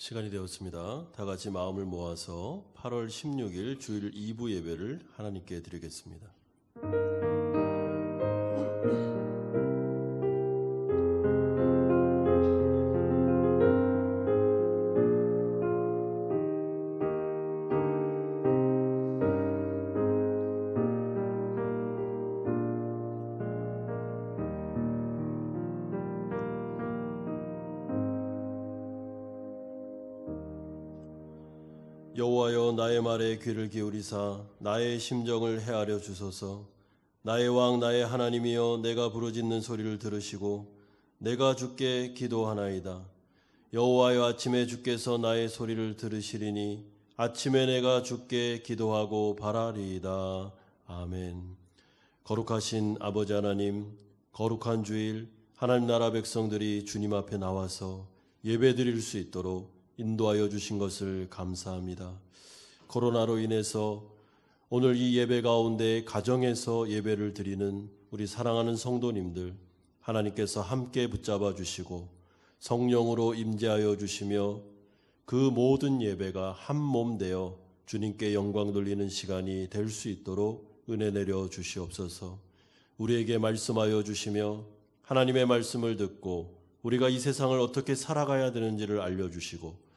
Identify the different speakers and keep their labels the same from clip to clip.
Speaker 1: 시간이 되었습니다. 다 같이 마음을 모아서 8월 16일 주일 2부 예배를 하나님께 드리겠습니다. 여호와여, 나의 말에 귀를 기울이사 나의 심정을 헤아려 주소서. 나의 왕 나의 하나님이여, 내가 부르짖는 소리를 들으시고 내가 주께 기도하나이다. 여호와여, 아침에 주께서 나의 소리를 들으시리니 아침에 내가 주께 기도하고 바라리이다. 아멘. 거룩하신 아버지 하나님, 거룩한 주일 하나님 나라 백성들이 주님 앞에 나와서 예배드릴 수 있도록 인도하여 주신 것을 감사합니다. 코로나로 인해서 오늘 이 예배 가운데 가정에서 예배를 드리는 우리 사랑하는 성도님들, 하나님께서 함께 붙잡아 주시고 성령으로 임재하여 주시며 그 모든 예배가 한 몸 되어 주님께 영광 돌리는 시간이 될 수 있도록 은혜 내려 주시옵소서. 우리에게 말씀하여 주시며 하나님의 말씀을 듣고 우리가 이 세상을 어떻게 살아가야 되는지를 알려주시고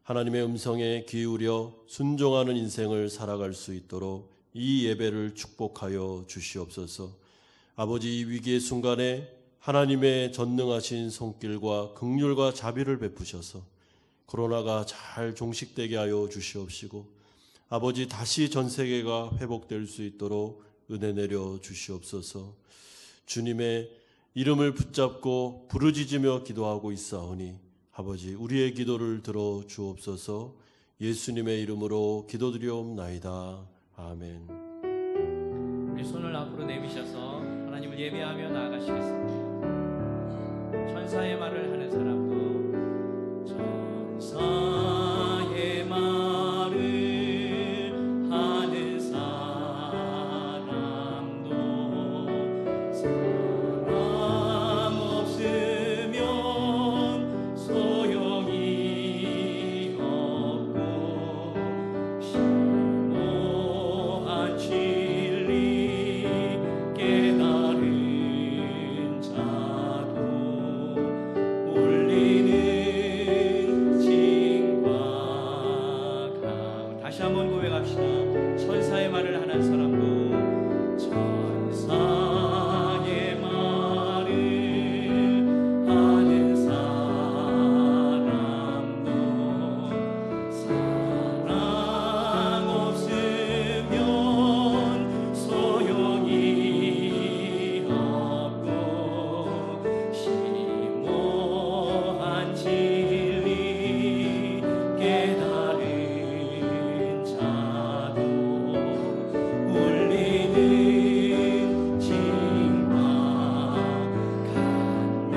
Speaker 1: 하나님의 음성에 기울여 순종하는 인생을 살아갈 수 있도록 이 예배를 축복하여 주시옵소서. 아버지, 이 위기의 순간에 하나님의 전능하신 손길과 긍휼과 자비를 베푸셔서 코로나가 잘 종식되게 하여 주시옵시고 아버지, 다시 전 세계가 회복될 수 있도록 은혜 내려 주시옵소서. 주님의 이름을 붙잡고 부르짖으며 기도하고 있사오니 아버지, 우리의 기도를 들어 주옵소서. 예수님의 이름으로 기도드리옵나이다. 아멘.
Speaker 2: 우리 손을 앞으로 내미셔서 하나님을 예배하며 나아가시겠습니다. 천사의 말을 하는 사람도 천사의 말을 하는 사람도 사람 없으면 소용이 없고 심오한 진리 깨달은 자도 울리는 징과 강. 다시 한번 고백합시다. 천사의 말을 하는 사람도 천사의 말을 하는 사람도 사랑 없으면 소용이 없고 심오한 진리 깨달은 자도 울리는 징과 같네.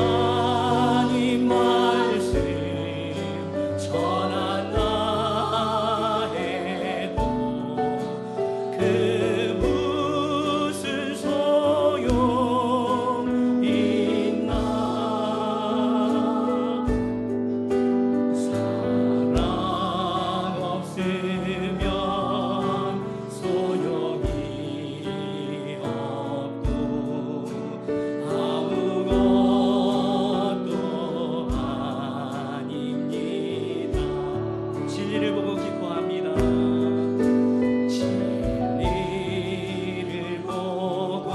Speaker 2: 하나님 말씀 전한다 해도 그 무슨 소용 있나. 사랑 없으면 소용이 없고 아무것도 아닙니다. 진리를 보고 기뻐합니다. 진리를 보고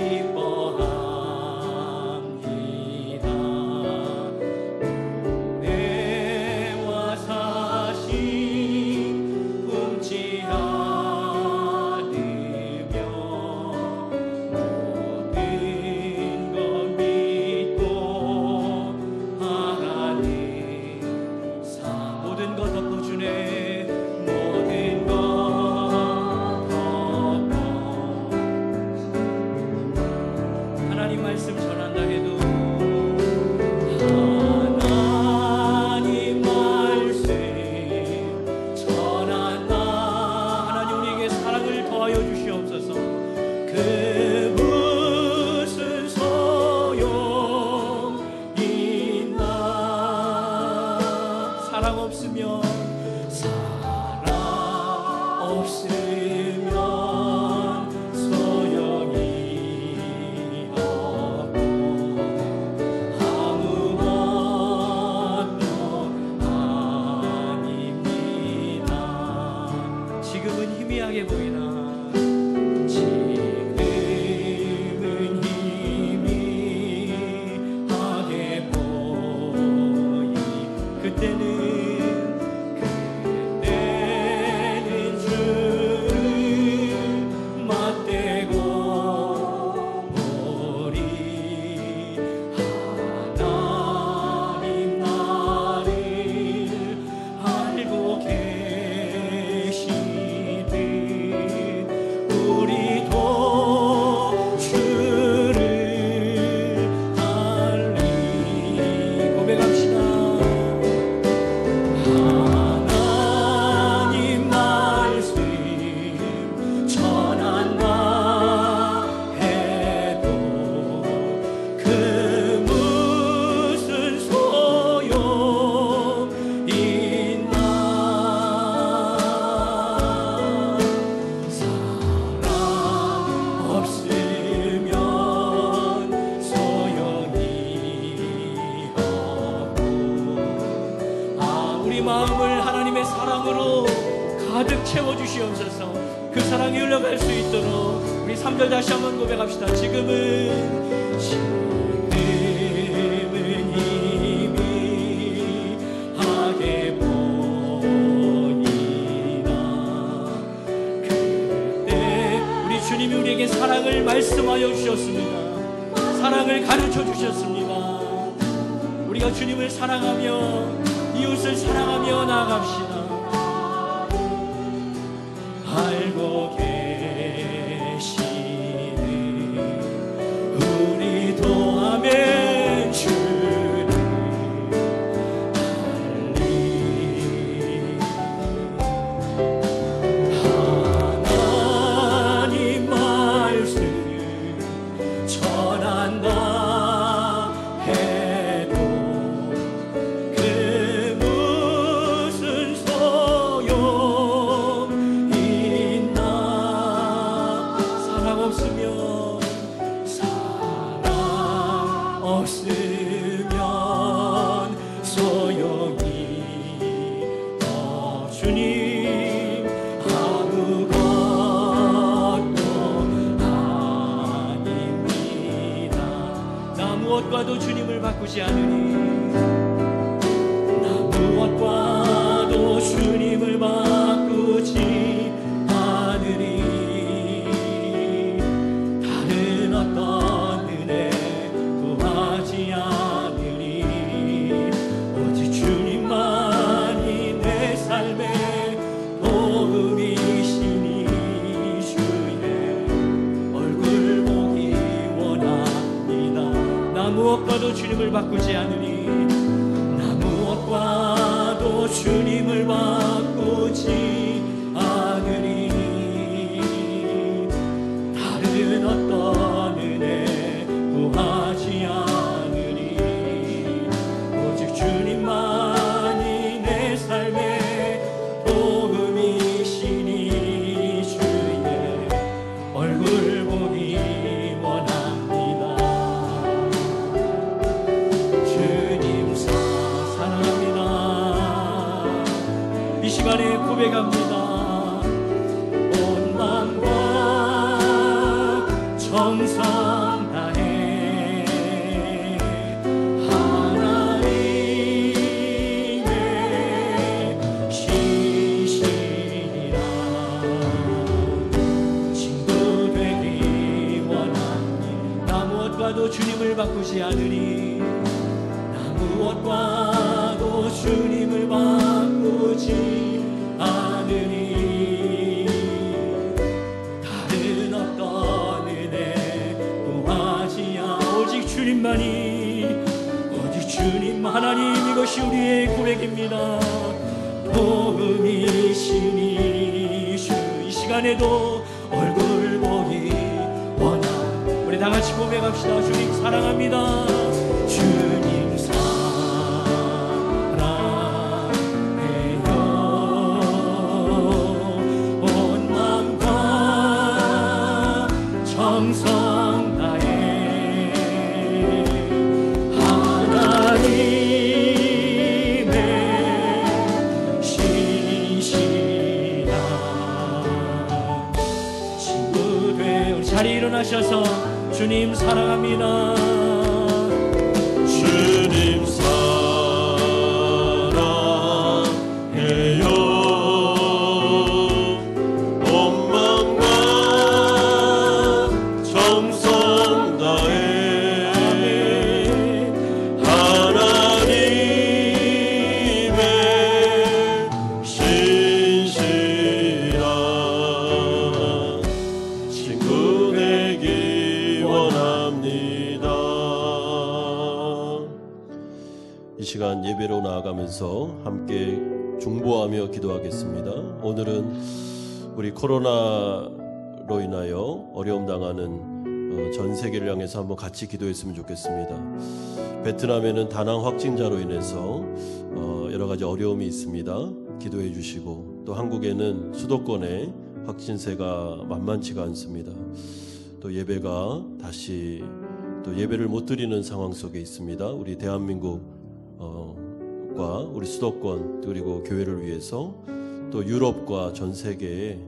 Speaker 2: 기뻐합니다. 은혜와 사실 품지 않으며 모든 것 믿고 하나님 모든 것 덮어주네. 모든 것 덮어. 하나님 말씀 전한다 해도 하나님 말씀 전한다. 하나님 우리에게 사랑을 더하여 주시옵소서. 그 무슨 소용 가득 채워주시옵소서. 그 사랑이 흘러갈 수 있도록 우리 3절 다시 한번 고백합시다. 지금은 희미하게 보이나 그때 우리 주님이 우리에게 사랑을 말씀하여 주셨습니다. 사랑을 가르쳐 주셨습니다. 우리가 주님을 사랑하며 이웃을 사랑하며 나아갑시다. 알고 계시네 우리도 아멘 주를 알리 하나님 말씀 전한다 해도 그 무슨 소용 있나. 사랑 없으면 소용이 주님 아무것도 아닙니다. 나 무엇과도 주님을 바꾸지 않으니 나 무엇과도 주님을 바꾸지 않으니 다른 어떤 은혜 구하지 않으니 오직 주님만이 내 삶의 도움이시니 주의 얼굴 보기 원합니다. 나 무엇과도 주님을 바꾸지 않으니 나 무엇과도 주님을 바꾸지 않으니 다른 어떤 은혜 구하지 않으니 오직 주님만이 내 삶의 도움이시니 주의 얼굴 보기 원합니다. 주님 사랑합니다. 이 시간에 고백합니다. 온 마음과 정성 다해 하나님의 신실이라 친구 되기 원하니 나 무엇과도 주님을 바꾸지 않으니 나 무엇과도 주님을 바꾸지 않으니 다른 어떤 은혜 구하지 오직 주님만이 오직 주님 하나님 이것이 우리의 고백입니다. 도움이시니 주 이 시간에도 얼굴 보기 원하 우리 다 같이 고백합시다. 주님 사랑합니다. 주님 정성 다해 하나님의 신실한 친구 되어 자리 일어나셔서 주님 사랑합니다.
Speaker 1: 주님 사랑해요. 이 시간 예배로 나아가면서 함께 중보하며 기도하겠습니다. 오늘은 우리 코로나로 인하여 어려움 당하는 전 세계를 향해서 한번 같이 기도했으면 좋겠습니다. 베트남에는 다낭 확진자로 인해서 여러 가지 어려움이 있습니다. 기도해 주시고, 또 한국에는 수도권에 확진세가 만만치가 않습니다. 또 예배가 다시 또 예배를 못 드리는 상황 속에 있습니다. 우리 대한민국과 우리 수도권 그리고 교회를 위해서 또 유럽과 전 세계에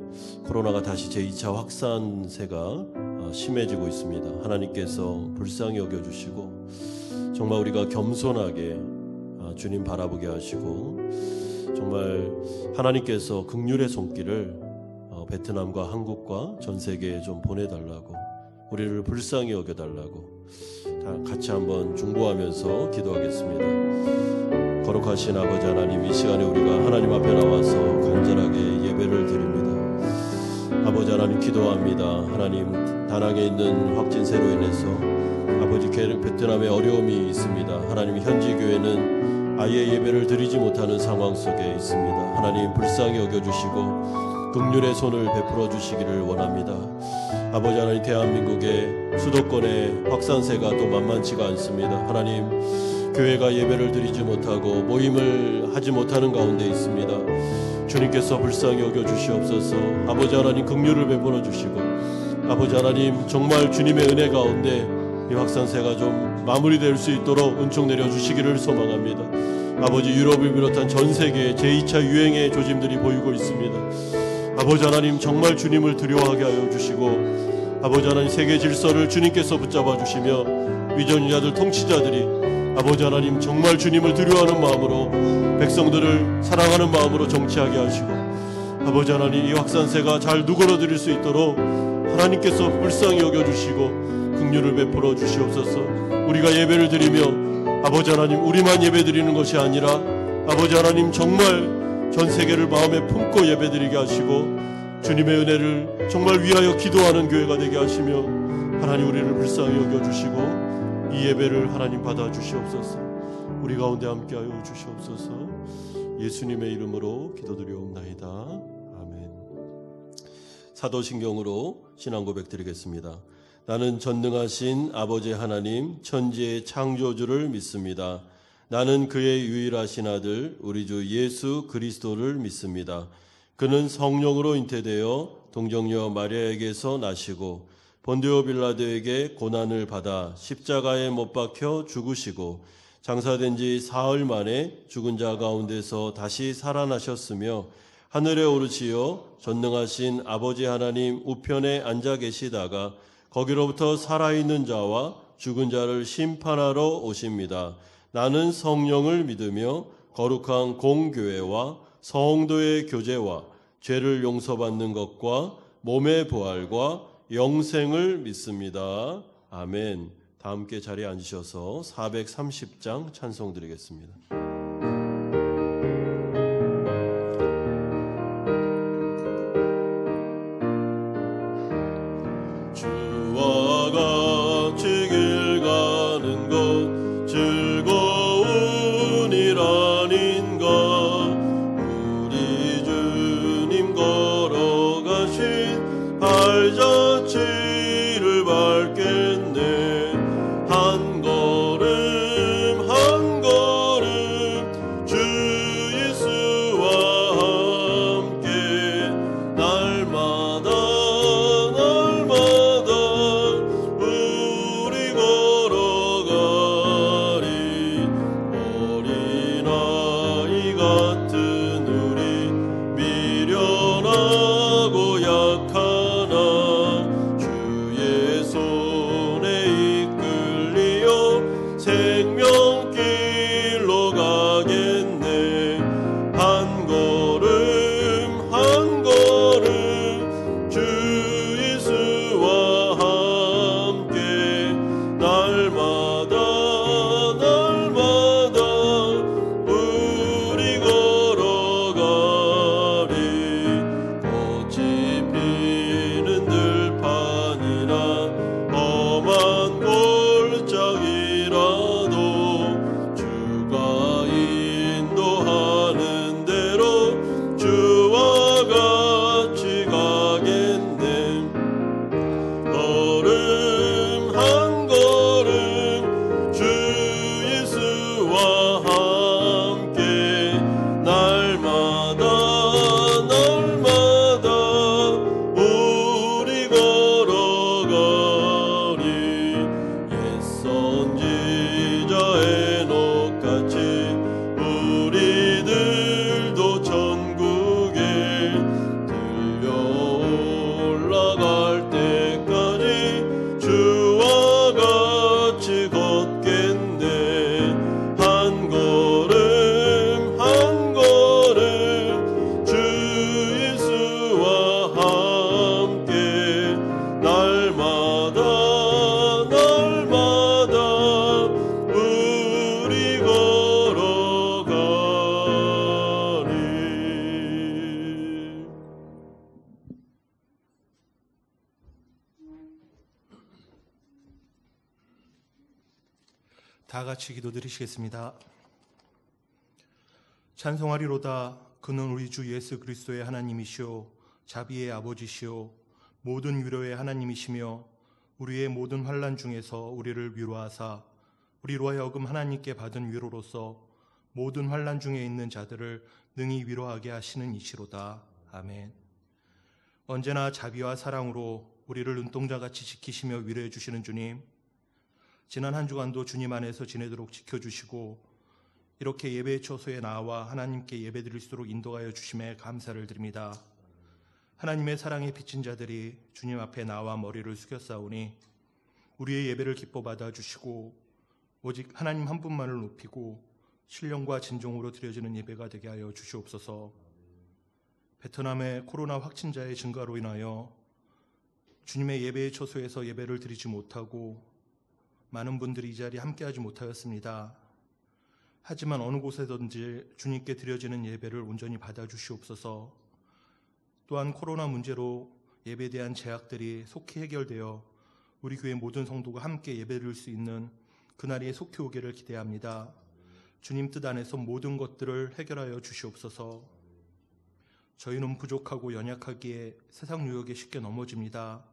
Speaker 1: 코로나가 다시 제2차 확산세가 심해지고 있습니다. 하나님께서 불쌍히 여겨주시고 정말 우리가 겸손하게 주님 바라보게 하시고 정말 하나님께서 긍휼의 손길을 베트남과 한국과 전 세계에 좀 보내달라고, 우리를 불쌍히 여겨달라고 다 같이 한번 중보하면서 기도하겠습니다. 거룩하신 아버지 하나님, 이 시간에 우리가 하나님 앞에 나와서 간절하게 예배를 드립니다. 아버지 하나님, 기도합니다. 하나님, 다낭에 있는 확진세로 인해서 아버지 베트남에 어려움이 있습니다. 하나님, 현지 교회는 아예 예배를 드리지 못하는 상황 속에 있습니다. 하나님, 불쌍히 여겨주시고 긍휼의 손을 베풀어 주시기를 원합니다. 아버지 하나님, 대한민국의 수도권의 확산세가 또 만만치가 않습니다. 하나님, 교회가 예배를 드리지 못하고 모임을 하지 못하는 가운데 있습니다. 주님께서 불쌍히 여겨주시옵소서. 아버지 하나님, 긍휼을 베풀어 주시고 아버지 하나님, 정말 주님의 은혜 가운데 이 확산세가 좀 마무리될 수 있도록 은총 내려주시기를 소망합니다. 아버지, 유럽을 비롯한 전 세계에 제2차 유행의 조짐들이 보이고 있습니다. 아버지 하나님, 정말 주님을 두려워하게 하여 주시고 아버지 하나님, 세계 질서를 주님께서 붙잡아 주시며 위정자들, 통치자들이 아버지 하나님, 정말 주님을 두려워하는 마음으로 백성들을 사랑하는 마음으로 정치하게 하시고 아버지 하나님, 이 확산세가 잘 누그러뜨릴 수 있도록 하나님께서 불쌍히 여겨주시고 긍휼을 베풀어 주시옵소서. 우리가 예배를 드리며 아버지 하나님, 우리만 예배 드리는 것이 아니라 아버지 하나님, 정말 전 세계를 마음에 품고 예배 드리게 하시고 주님의 은혜를 정말 위하여 기도하는 교회가 되게 하시며 하나님, 우리를 불쌍히 여겨주시고 이 예배를 하나님 받아주시옵소서. 우리 가운데 함께하여 주시옵소서. 예수님의 이름으로 기도드리옵나이다. 아멘. 사도신경으로 신앙 고백 드리겠습니다. 나는 전능하신 아버지 하나님, 천지의 창조주를 믿습니다. 나는 그의 유일하신 아들 우리 주 예수 그리스도를 믿습니다. 그는 성령으로 잉태되어 동정녀 마리아에게서 나시고 본디오 빌라도에게 고난을 받아 십자가에 못 박혀 죽으시고 장사된 지 사흘 만에 죽은 자 가운데서 다시 살아나셨으며 하늘에 오르시어 전능하신 아버지 하나님 우편에 앉아 계시다가 거기로부터 살아있는 자와 죽은 자를 심판하러 오십니다. 나는 성령을 믿으며 거룩한 공교회와 성도의 교제와 죄를 용서받는 것과 몸의 부활과 영생을 믿습니다. 아멘. 다 함께 자리에 앉으셔서 430장 찬송 드리겠습니다. 주와 같이 길 가는 것 즐거운 일 아닌가. 우리 주님 걸어가신 발자취를 밟겠네. 한 걸음 한 걸음 주 예수와 함께 날마다 날마다 우리 걸어가리. 어린아이 같은 우리 미련하고 약하나 주의 손에
Speaker 3: 다 같이 기도드리시겠습니다. 찬송하리로다. 그는 우리 주 예수 그리스도의 하나님이시오 자비의 아버지시오 모든 위로의 하나님이시며 우리의 모든 환난 중에서 우리를 위로하사 우리로 하여금 하나님께 받은 위로로서 모든 환난 중에 있는 자들을 능히 위로하게 하시는 이시로다. 아멘. 언제나 자비와 사랑으로 우리를 눈동자같이 지키시며 위로해 주시는 주님, 지난 한 주간도 주님 안에서 지내도록 지켜주시고 이렇게 예배의 처소에 나와 하나님께 예배드릴 수 있도록 인도하여 주심에 감사를 드립니다. 하나님의 사랑에 비친 자들이 주님 앞에 나와 머리를 숙였사오니 우리의 예배를 기뻐 받아주시고 오직 하나님 한 분만을 높이고 신령과 진정으로 드려지는 예배가 되게 하여 주시옵소서. 베트남의 코로나 확진자의 증가로 인하여 주님의 예배의 처소에서 예배를 드리지 못하고 많은 분들이 이 자리에 함께하지 못하였습니다. 하지만 어느 곳에든지 주님께 드려지는 예배를 온전히 받아주시옵소서. 또한 코로나 문제로 예배에 대한 제약들이 속히 해결되어 우리 교회 모든 성도가 함께 예배드릴 수 있는 그날이 속히 오기를 기대합니다. 주님 뜻 안에서 모든 것들을 해결하여 주시옵소서. 저희는 부족하고 연약하기에 세상 유혹에 쉽게 넘어집니다.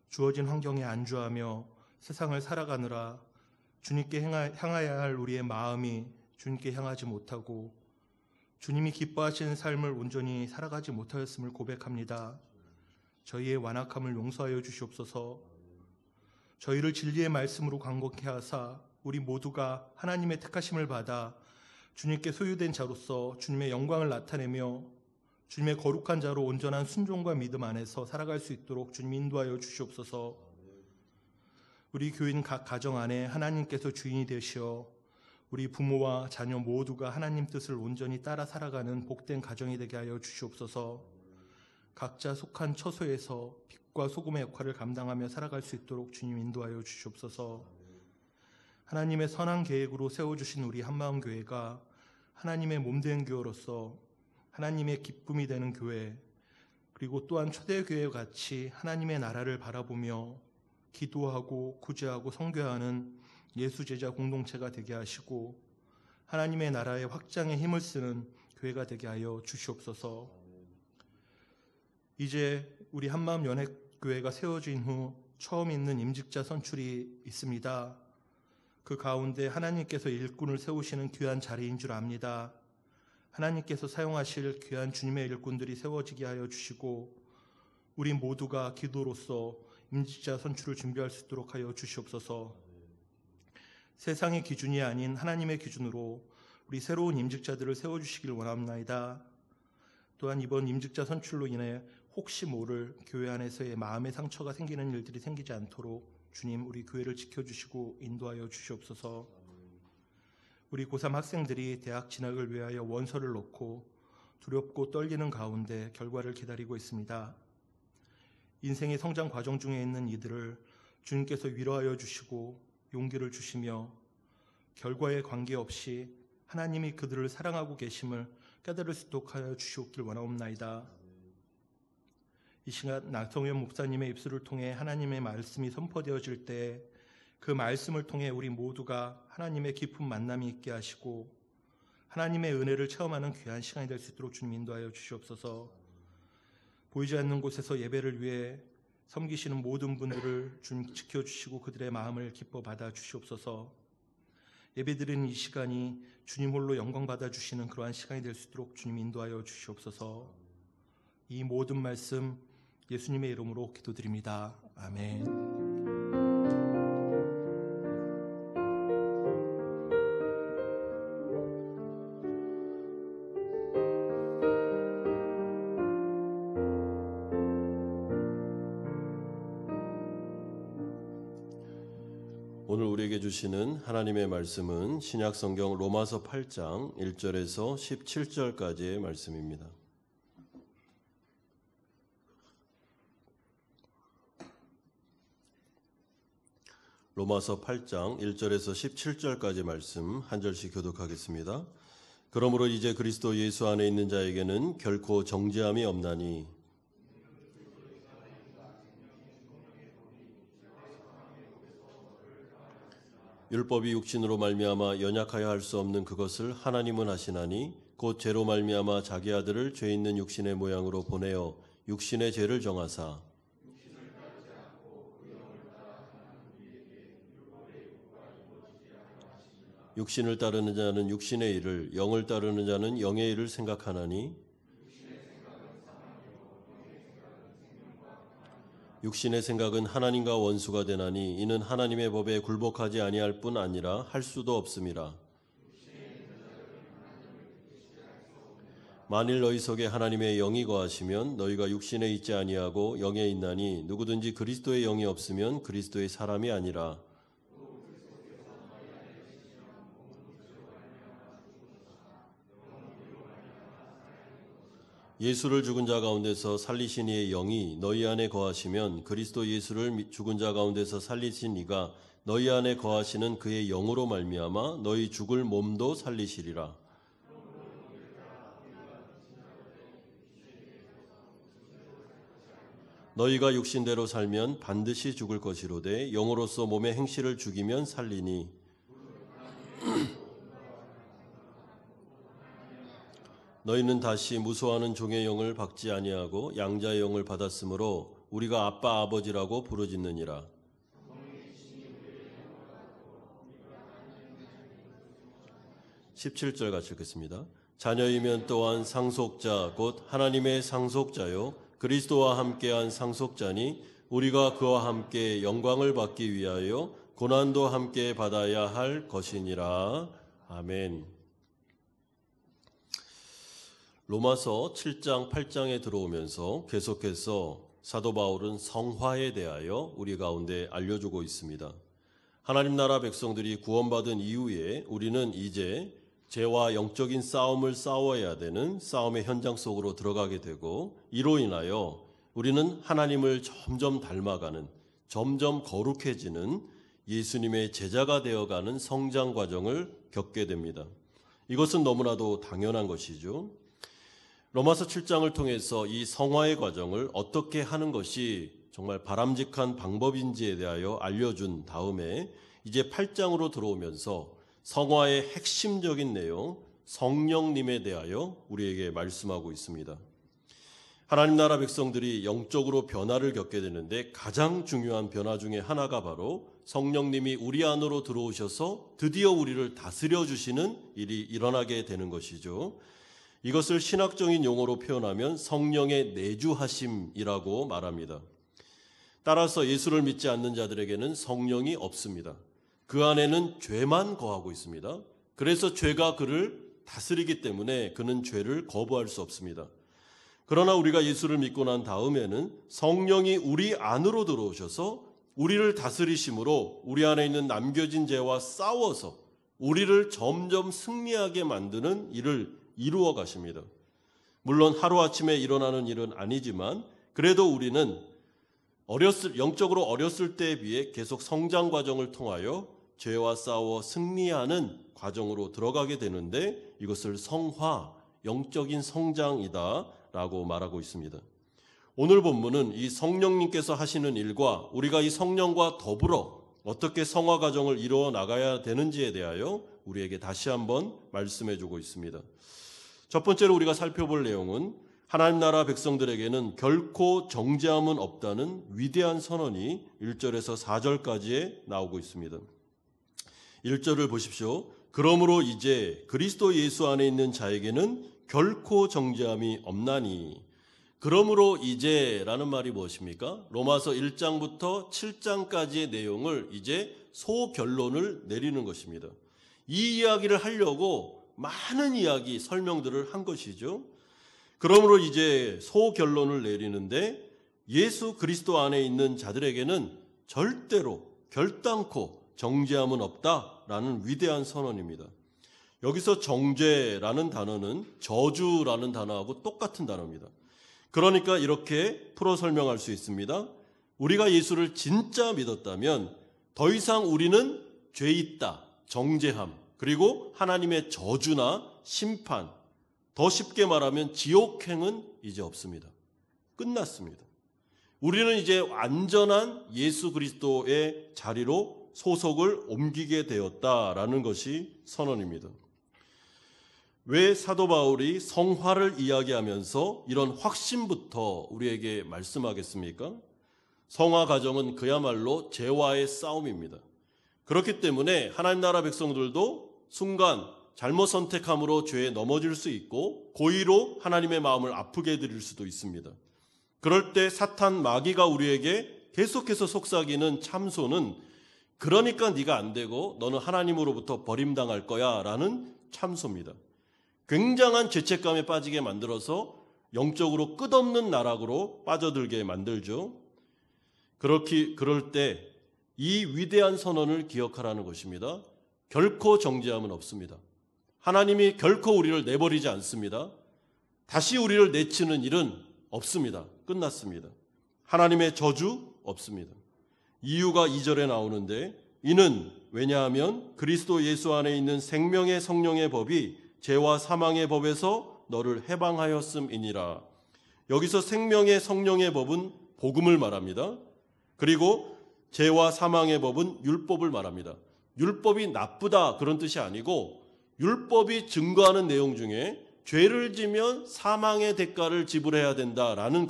Speaker 3: 주어진 환경에 안주하며 세상을 살아가느라 주님께 향하여야 할 우리의 마음이 주님께 향하지 못하고 주님이 기뻐하시는 삶을 온전히 살아가지 못하였음을 고백합니다. 저희의 완악함을 용서하여 주시옵소서. 저희를 진리의 말씀으로 강건케 하사 우리 모두가 하나님의 택하심을 받아 주님께 소유된 자로서 주님의 영광을 나타내며 주님의 거룩한 자로 온전한 순종과 믿음 안에서 살아갈 수 있도록 주님 인도하여 주시옵소서. 우리 교인 각 가정 안에 하나님께서 주인이 되시어 우리 부모와 자녀 모두가 하나님 뜻을 온전히 따라 살아가는 복된 가정이 되게 하여 주시옵소서. 각자 속한 처소에서 빛과 소금의 역할을 감당하며 살아갈 수 있도록 주님 인도하여 주시옵소서. 하나님의 선한 계획으로 세워주신 우리 한마음교회가 하나님의 몸된 교회로서 하나님의 기쁨이 되는 교회, 그리고 또한 초대교회와 같이 하나님의 나라를 바라보며 기도하고 구제하고 선교하는 예수제자 공동체가 되게 하시고 하나님의 나라의 확장에 힘을 쓰는 교회가 되게 하여 주시옵소서. 이제 우리 한마음 연합교회가 세워진 후 처음 있는 임직자 선출이 있습니다. 그 가운데 하나님께서 일꾼을 세우시는 귀한 자리인 줄 압니다. 하나님께서 사용하실 귀한 주님의 일꾼들이 세워지게 하여 주시고 우리 모두가 기도로서 임직자 선출을 준비할 수 있도록 하여 주시옵소서. 세상의 기준이 아닌 하나님의 기준으로 우리 새로운 임직자들을 세워주시길 원합니다. 또한 이번 임직자 선출로 인해 혹시 모를 교회 안에서의 마음의 상처가 생기는 일들이 생기지 않도록 주님 우리 교회를 지켜주시고 인도하여 주시옵소서. 우리 고3 학생들이 대학 진학을 위하여 원서를 넣고 두렵고 떨리는 가운데 결과를 기다리고 있습니다. 인생의 성장 과정 중에 있는 이들을 주님께서 위로하여 주시고 용기를 주시며 결과에 관계없이 하나님이 그들을 사랑하고 계심을 깨달을 수 있도록 하여 주시옵길 원하옵나이다. 이 시간 나성현 목사님의 입술을 통해 하나님의 말씀이 선포되어질 때 그 말씀을 통해 우리 모두가 하나님의 깊은 만남이 있게 하시고 하나님의 은혜를 체험하는 귀한 시간이 될 수 있도록 주님 인도하여 주시옵소서. 보이지 않는 곳에서 예배를 위해 섬기시는 모든 분들을 주님 지켜주시고 그들의 마음을 기뻐 받아 주시옵소서. 예배드리는 이 시간이 주님 홀로 영광 받아 주시는 그러한 시간이 될 수 있도록 주님 인도하여 주시옵소서. 이 모든 말씀 예수님의 이름으로 기도드립니다. 아멘.
Speaker 1: 오늘 우리에게 주시는 하나님의 말씀은 신약성경 로마서 8장 1절에서 17절까지의 말씀입니다. 로마서 8장 1절에서 17절까지 말씀 한 절씩 교독하겠습니다. 그러므로 이제 그리스도 예수 안에 있는 자에게는 결코 정죄함이 없나니 율법이 육신으로 말미암아 연약하여 할 수 없는 그것을 하나님은 하시나니 곧 죄로 말미암아 자기 아들을 죄 있는 육신의 모양으로 보내어 육신의 죄를 정하사 육신을 따르는 자는 육신의 일을, 영을 따르는 자는 영의 일을 생각하나니 육신의 생각은 하나님과 원수가 되나니 이는 하나님의 법에 굴복하지 아니할 뿐 아니라 할 수도 없음이라. 만일 너희 속에 하나님의 영이 거하시면 너희가 육신에 있지 아니하고 영에 있나니 누구든지 그리스도의 영이 없으면 그리스도의 사람이 아니라. 예수를 죽은 자 가운데서 살리신 이의 영이 너희 안에 거하시면 그리스도 예수를 죽은 자 가운데서 살리신 이가 너희 안에 거하시는 그의 영으로 말미암아 너희 죽을 몸도 살리시리라. 너희가 육신대로 살면 반드시 죽을 것이로되 영으로서 몸의 행실을 죽이면 살리니 너희는 다시 무소하는 종의 영을 받지 아니하고 양자의 영을 받았으므로 우리가 아빠 아버지라고 부르짖느니라. 17절 같이 읽겠습니다. 자녀이면 또한 상속자 곧 하나님의 상속자요 그리스도와 함께한 상속자니 우리가 그와 함께 영광을 받기 위하여 고난도 함께 받아야 할 것이니라. 아멘. 로마서 7장 8장에 들어오면서 계속해서 사도 바울은 성화에 대하여 우리 가운데 알려주고 있습니다. 하나님 나라 백성들이 구원받은 이후에 우리는 이제 죄와 영적인 싸움을 싸워야 되는 싸움의 현장 속으로 들어가게 되고 이로 인하여 우리는 하나님을 점점 닮아가는 점점 거룩해지는 예수님의 제자가 되어가는 성장 과정을 겪게 됩니다. 이것은 너무나도 당연한 것이죠. 로마서 7장을 통해서 이 성화의 과정을 어떻게 하는 것이 정말 바람직한 방법인지에 대하여 알려준 다음에 이제 8장으로 들어오면서 성화의 핵심적인 내용, 성령님에 대하여 우리에게 말씀하고 있습니다. 하나님 나라 백성들이 영적으로 변화를 겪게 되는데 가장 중요한 변화 중에 하나가 바로 성령님이 우리 안으로 들어오셔서 드디어 우리를 다스려 주시는 일이 일어나게 되는 것이죠. 이것을 신학적인 용어로 표현하면 성령의 내주하심이라고 말합니다. 따라서 예수를 믿지 않는 자들에게는 성령이 없습니다. 그 안에는 죄만 거하고 있습니다. 그래서 죄가 그를 다스리기 때문에 그는 죄를 거부할 수 없습니다. 그러나 우리가 예수를 믿고 난 다음에는 성령이 우리 안으로 들어오셔서 우리를 다스리심으로 우리 안에 있는 남겨진 죄와 싸워서 우리를 점점 승리하게 만드는 일을 이루어 가십니다. 물론 하루아침에 일어나는 일은 아니지만 그래도 우리는 영적으로 어렸을 때에 비해 계속 성장 과정을 통하여 죄와 싸워 승리하는 과정으로 들어가게 되는데 이것을 성화, 영적인 성장이다라고 말하고 있습니다. 오늘 본문은 이 성령님께서 하시는 일과 우리가 이 성령과 더불어 어떻게 성화 과정을 이루어 나가야 되는지에 대하여 우리에게 다시 한번 말씀해 주고 있습니다. 첫 번째로 우리가 살펴볼 내용은 하나님 나라 백성들에게는 결코 정죄함은 없다는 위대한 선언이 1절에서 4절까지에 나오고 있습니다. 1절을 보십시오. 그러므로 이제 그리스도 예수 안에 있는 자에게는 결코 정죄함이 없나니. 그러므로 이제라는 말이 무엇입니까? 로마서 1장부터 7장까지의 내용을 이제 소결론을 내리는 것입니다. 이 이야기를 하려고 많은 이야기, 설명들을 한 것이죠. 그러므로 이제 소결론을 내리는데 예수 그리스도 안에 있는 자들에게는 절대로 결단코 정죄함은 없다라는 위대한 선언입니다. 여기서 정죄라는 단어는 저주라는 단어하고 똑같은 단어입니다. 그러니까 이렇게 풀어 설명할 수 있습니다. 우리가 예수를 진짜 믿었다면 더 이상 우리는 죄 있다, 정죄함, 그리고 하나님의 저주나 심판, 더 쉽게 말하면 지옥행은 이제 없습니다. 끝났습니다. 우리는 이제 완전한 예수 그리스도의 자리로 소속을 옮기게 되었다라는 것이 선언입니다. 왜 사도 바울이 성화를 이야기하면서 이런 확신부터 우리에게 말씀하겠습니까? 성화 과정은 그야말로 죄와의 싸움입니다. 그렇기 때문에 하나님 나라 백성들도 순간 잘못 선택함으로 죄에 넘어질 수 있고 고의로 하나님의 마음을 아프게 해드릴 수도 있습니다. 그럴 때 사탄 마귀가 우리에게 계속해서 속삭이는 참소는 그러니까 네가 안 되고 너는 하나님으로부터 버림당할 거야 라는 참소입니다. 굉장한 죄책감에 빠지게 만들어서 영적으로 끝없는 나락으로 빠져들게 만들죠. 그럴 때 이 위대한 선언을 기억하라는 것입니다. 결코 정죄함은 없습니다. 하나님이 결코 우리를 내버리지 않습니다. 다시 우리를 내치는 일은 없습니다. 끝났습니다. 하나님의 저주 없습니다. 이유가 2절에 나오는데 이는 왜냐하면 그리스도 예수 안에 있는 생명의 성령의 법이 죄와 사망의 법에서 너를 해방하였음이니라. 여기서 생명의 성령의 법은 복음을 말합니다. 그리고 죄와 사망의 법은 율법을 말합니다. 율법이 나쁘다 그런 뜻이 아니고 율법이 증거하는 내용 중에 죄를 지면 사망의 대가를 지불해야 된다라는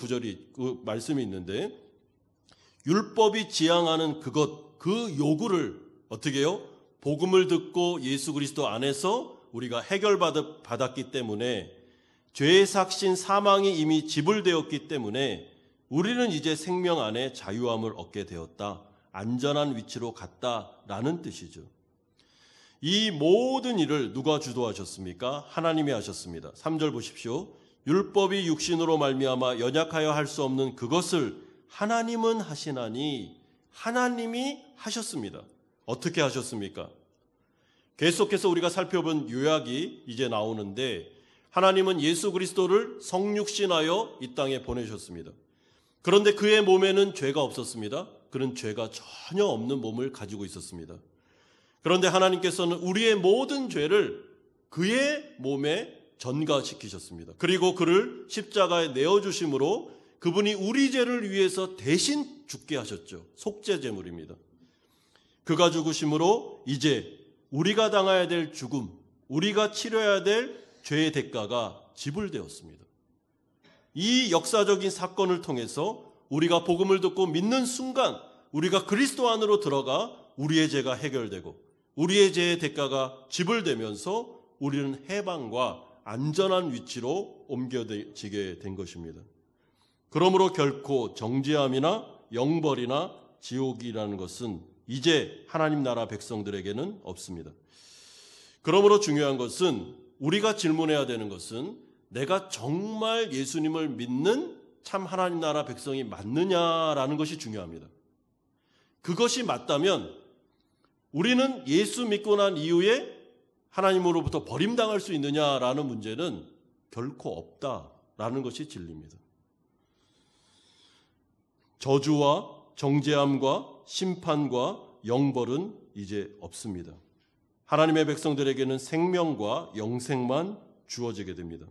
Speaker 1: 말씀이 있는데 율법이 지향하는 그 요구를 어떻게 해요? 복음을 듣고 예수 그리스도 안에서 우리가 해결받았기 때문에 죄의 삭신 사망이 이미 지불되었기 때문에 우리는 이제 생명 안에 자유함을 얻게 되었다. 안전한 위치로 갔다라는 뜻이죠. 이 모든 일을 누가 주도하셨습니까? 하나님이 하셨습니다. 3절 보십시오. 율법이 육신으로 말미암아 연약하여 할 수 없는 그것을 하나님은 하시나니 하나님이 하셨습니다. 어떻게 하셨습니까? 계속해서 우리가 살펴본 요약이 이제 나오는데 하나님은 예수 그리스도를 성육신하여 이 땅에 보내셨습니다. 그런데 그의 몸에는 죄가 없었습니다. 그는 죄가 전혀 없는 몸을 가지고 있었습니다. 그런데 하나님께서는 우리의 모든 죄를 그의 몸에 전가시키셨습니다. 그리고 그를 십자가에 내어주심으로 그분이 우리 죄를 위해서 대신 죽게 하셨죠. 속죄제물입니다. 그가 죽으심으로 이제 우리가 당해야 될 죽음, 우리가 치러야 될 죄의 대가가 지불되었습니다. 이 역사적인 사건을 통해서 우리가 복음을 듣고 믿는 순간 우리가 그리스도 안으로 들어가 우리의 죄가 해결되고 우리의 죄의 대가가 지불되면서 우리는 해방과 안전한 위치로 옮겨지게 된 것입니다. 그러므로 결코 정죄함이나 영벌이나 지옥이라는 것은 이제 하나님 나라 백성들에게는 없습니다. 그러므로 중요한 것은 우리가 질문해야 되는 것은 내가 정말 예수님을 믿는 참 하나님 나라 백성이 맞느냐라는 것이 중요합니다. 그것이 맞다면 우리는 예수 믿고 난 이후에 하나님으로부터 버림당할 수 있느냐라는 문제는 결코 없다라는 것이 진리입니다. 저주와 정죄함과 심판과 영벌은 이제 없습니다. 하나님의 백성들에게는 생명과 영생만 주어지게 됩니다.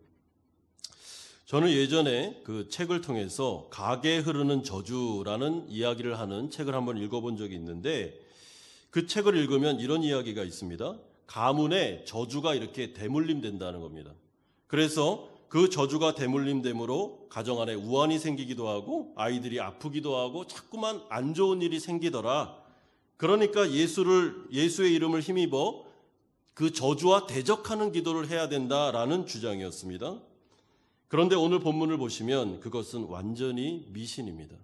Speaker 1: 저는 예전에 그 책을 통해서 가게에 흐르는 저주라는 이야기를 하는 책을 한번 읽어본 적이 있는데 그 책을 읽으면 이런 이야기가 있습니다. 가문에 저주가 이렇게 대물림된다는 겁니다. 그래서 그 저주가 대물림됨으로 가정 안에 우환이 생기기도 하고 아이들이 아프기도 하고 자꾸만 안 좋은 일이 생기더라. 그러니까 예수의 이름을 힘입어 그 저주와 대적하는 기도를 해야 된다라는 주장이었습니다. 그런데 오늘 본문을 보시면 그것은 완전히 미신입니다.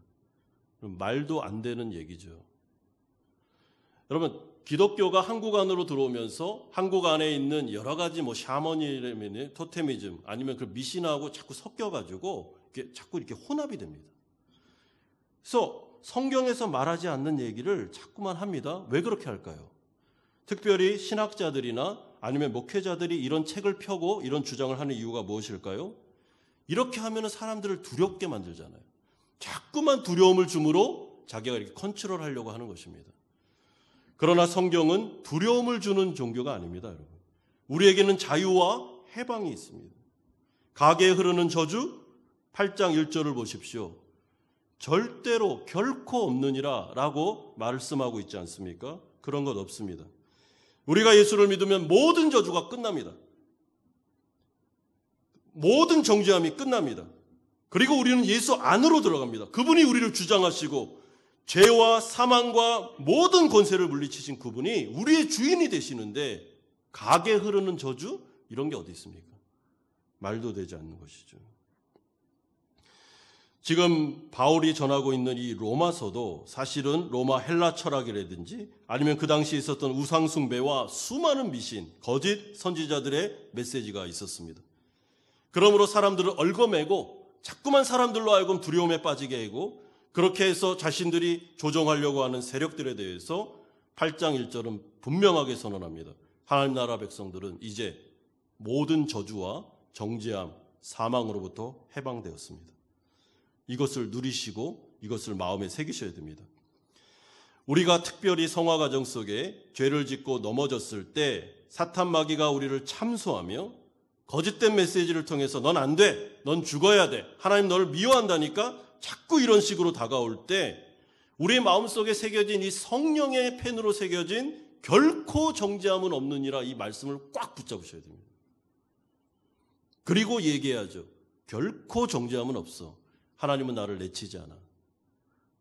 Speaker 1: 말도 안 되는 얘기죠. 여러분, 기독교가 한국 안으로 들어오면서 한국 안에 있는 여러 가지 샤머니즘이나 토테미즘 아니면 그 미신하고 자꾸 섞여가지고 자꾸 이렇게 혼합이 됩니다. 그래서 성경에서 말하지 않는 얘기를 자꾸만 합니다. 왜 그렇게 할까요? 특별히 신학자들이나 아니면 목회자들이 이런 책을 펴고 이런 주장을 하는 이유가 무엇일까요? 이렇게 하면 사람들을 두렵게 만들잖아요. 자꾸만 두려움을 주므로 자기가 이렇게 컨트롤하려고 하는 것입니다. 그러나 성경은 두려움을 주는 종교가 아닙니다, 여러분. 우리에게는 자유와 해방이 있습니다. 가게에 흐르는 저주 8장 1절을 보십시오. 절대로 결코 없느니라 라고 말씀하고 있지 않습니까? 그런 것 없습니다. 우리가 예수를 믿으면 모든 저주가 끝납니다. 모든 정죄함이 끝납니다. 그리고 우리는 예수 안으로 들어갑니다. 그분이 우리를 주장하시고 죄와 사망과 모든 권세를 물리치신 그분이 우리의 주인이 되시는데 가게 흐르는 저주? 이런 게 어디 있습니까? 말도 되지 않는 것이죠. 지금 바울이 전하고 있는 이 로마서도 사실은 로마 헬라 철학이라든지 아니면 그 당시에 있었던 우상숭배와 수많은 미신, 거짓 선지자들의 메시지가 있었습니다. 그러므로 사람들을 얽어매고 자꾸만 사람들로 하여금 두려움에 빠지게 하고 그렇게 해서 자신들이 조종하려고 하는 세력들에 대해서 8장 1절은 분명하게 선언합니다. 하나님 나라 백성들은 이제 모든 저주와 정죄함, 사망으로부터 해방되었습니다. 이것을 누리시고 이것을 마음에 새기셔야 됩니다. 우리가 특별히 성화 과정 속에 죄를 짓고 넘어졌을 때 사탄 마귀가 우리를 참소하며 거짓된 메시지를 통해서 넌 안 돼, 넌 죽어야 돼, 하나님 너를 미워한다니까 자꾸 이런 식으로 다가올 때 우리의 마음속에 새겨진 이 성령의 펜으로 새겨진 결코 정죄함은 없느니라 이 말씀을 꽉 붙잡으셔야 됩니다. 그리고 얘기해야죠. 결코 정죄함은 없어. 하나님은 나를 내치지 않아.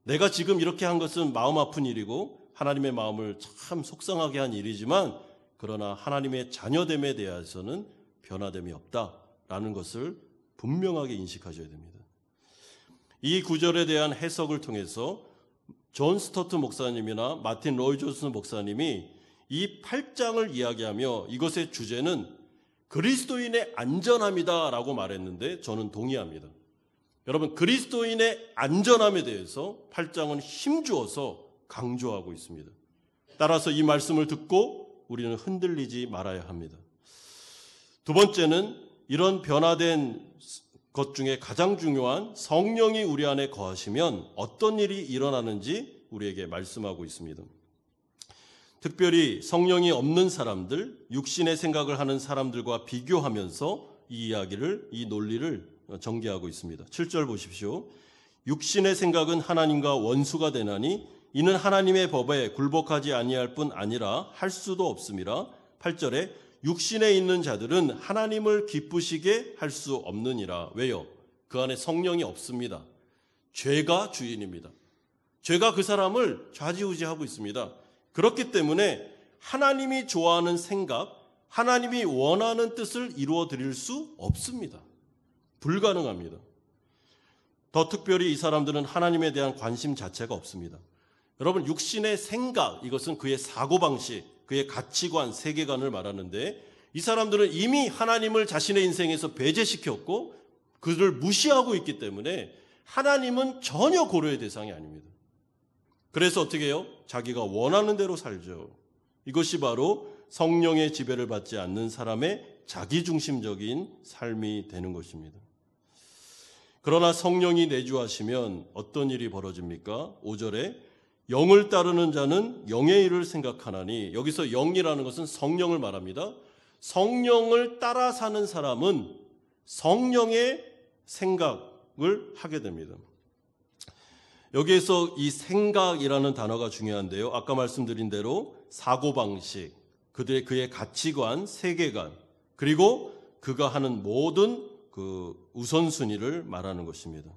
Speaker 1: 내가 지금 이렇게 한 것은 마음 아픈 일이고 하나님의 마음을 참 속상하게 한 일이지만 그러나 하나님의 자녀됨에 대해서는 변화됨이 없다라는 것을 분명하게 인식하셔야 됩니다. 이 구절에 대한 해석을 통해서 존 스토트 목사님이나 마틴 로이 존스 목사님이 이 8장을 이야기하며 이것의 주제는 그리스도인의 안전함이다라고 말했는데 저는 동의합니다. 여러분, 그리스도인의 안전함에 대해서 8장은 힘주어서 강조하고 있습니다. 따라서 이 말씀을 듣고 우리는 흔들리지 말아야 합니다. 두 번째는 이런 변화된 것 중에 가장 중요한 성령이 우리 안에 거하시면 어떤 일이 일어나는지 우리에게 말씀하고 있습니다. 특별히 성령이 없는 사람들, 육신의 생각을 하는 사람들과 비교하면서 이 이야기를, 이 논리를 전개하고 있습니다. 7절 보십시오. 육신의 생각은 하나님과 원수가 되나니 이는 하나님의 법에 굴복하지 아니할 뿐 아니라 할 수도 없음이라. 8절에 육신에 있는 자들은 하나님을 기쁘시게 할 수 없느니라. 왜요? 그 안에 성령이 없습니다. 죄가 주인입니다. 죄가 그 사람을 좌지우지하고 있습니다. 그렇기 때문에 하나님이 좋아하는 생각, 하나님이 원하는 뜻을 이루어 드릴 수 없습니다. 불가능합니다. 더 특별히 이 사람들은 하나님에 대한 관심 자체가 없습니다. 여러분, 육신의 생각, 이것은 그의 사고방식, 그의 가치관, 세계관을 말하는데 이 사람들은 이미 하나님을 자신의 인생에서 배제시켰고 그를 무시하고 있기 때문에 하나님은 전혀 고려의 대상이 아닙니다. 그래서 어떻게 해요? 자기가 원하는 대로 살죠. 이것이 바로 성령의 지배를 받지 않는 사람의 자기중심적인 삶이 되는 것입니다. 그러나 성령이 내주하시면 어떤 일이 벌어집니까? 5절에 영을 따르는 자는 영의 일을 생각하나니, 여기서 영이라는 것은 성령을 말합니다. 성령을 따라 사는 사람은 성령의 생각을 하게 됩니다. 여기에서 이 생각이라는 단어가 중요한데요. 아까 말씀드린 대로 사고방식, 그의 가치관, 세계관, 그리고 그가 하는 모든 그 우선순위를 말하는 것입니다.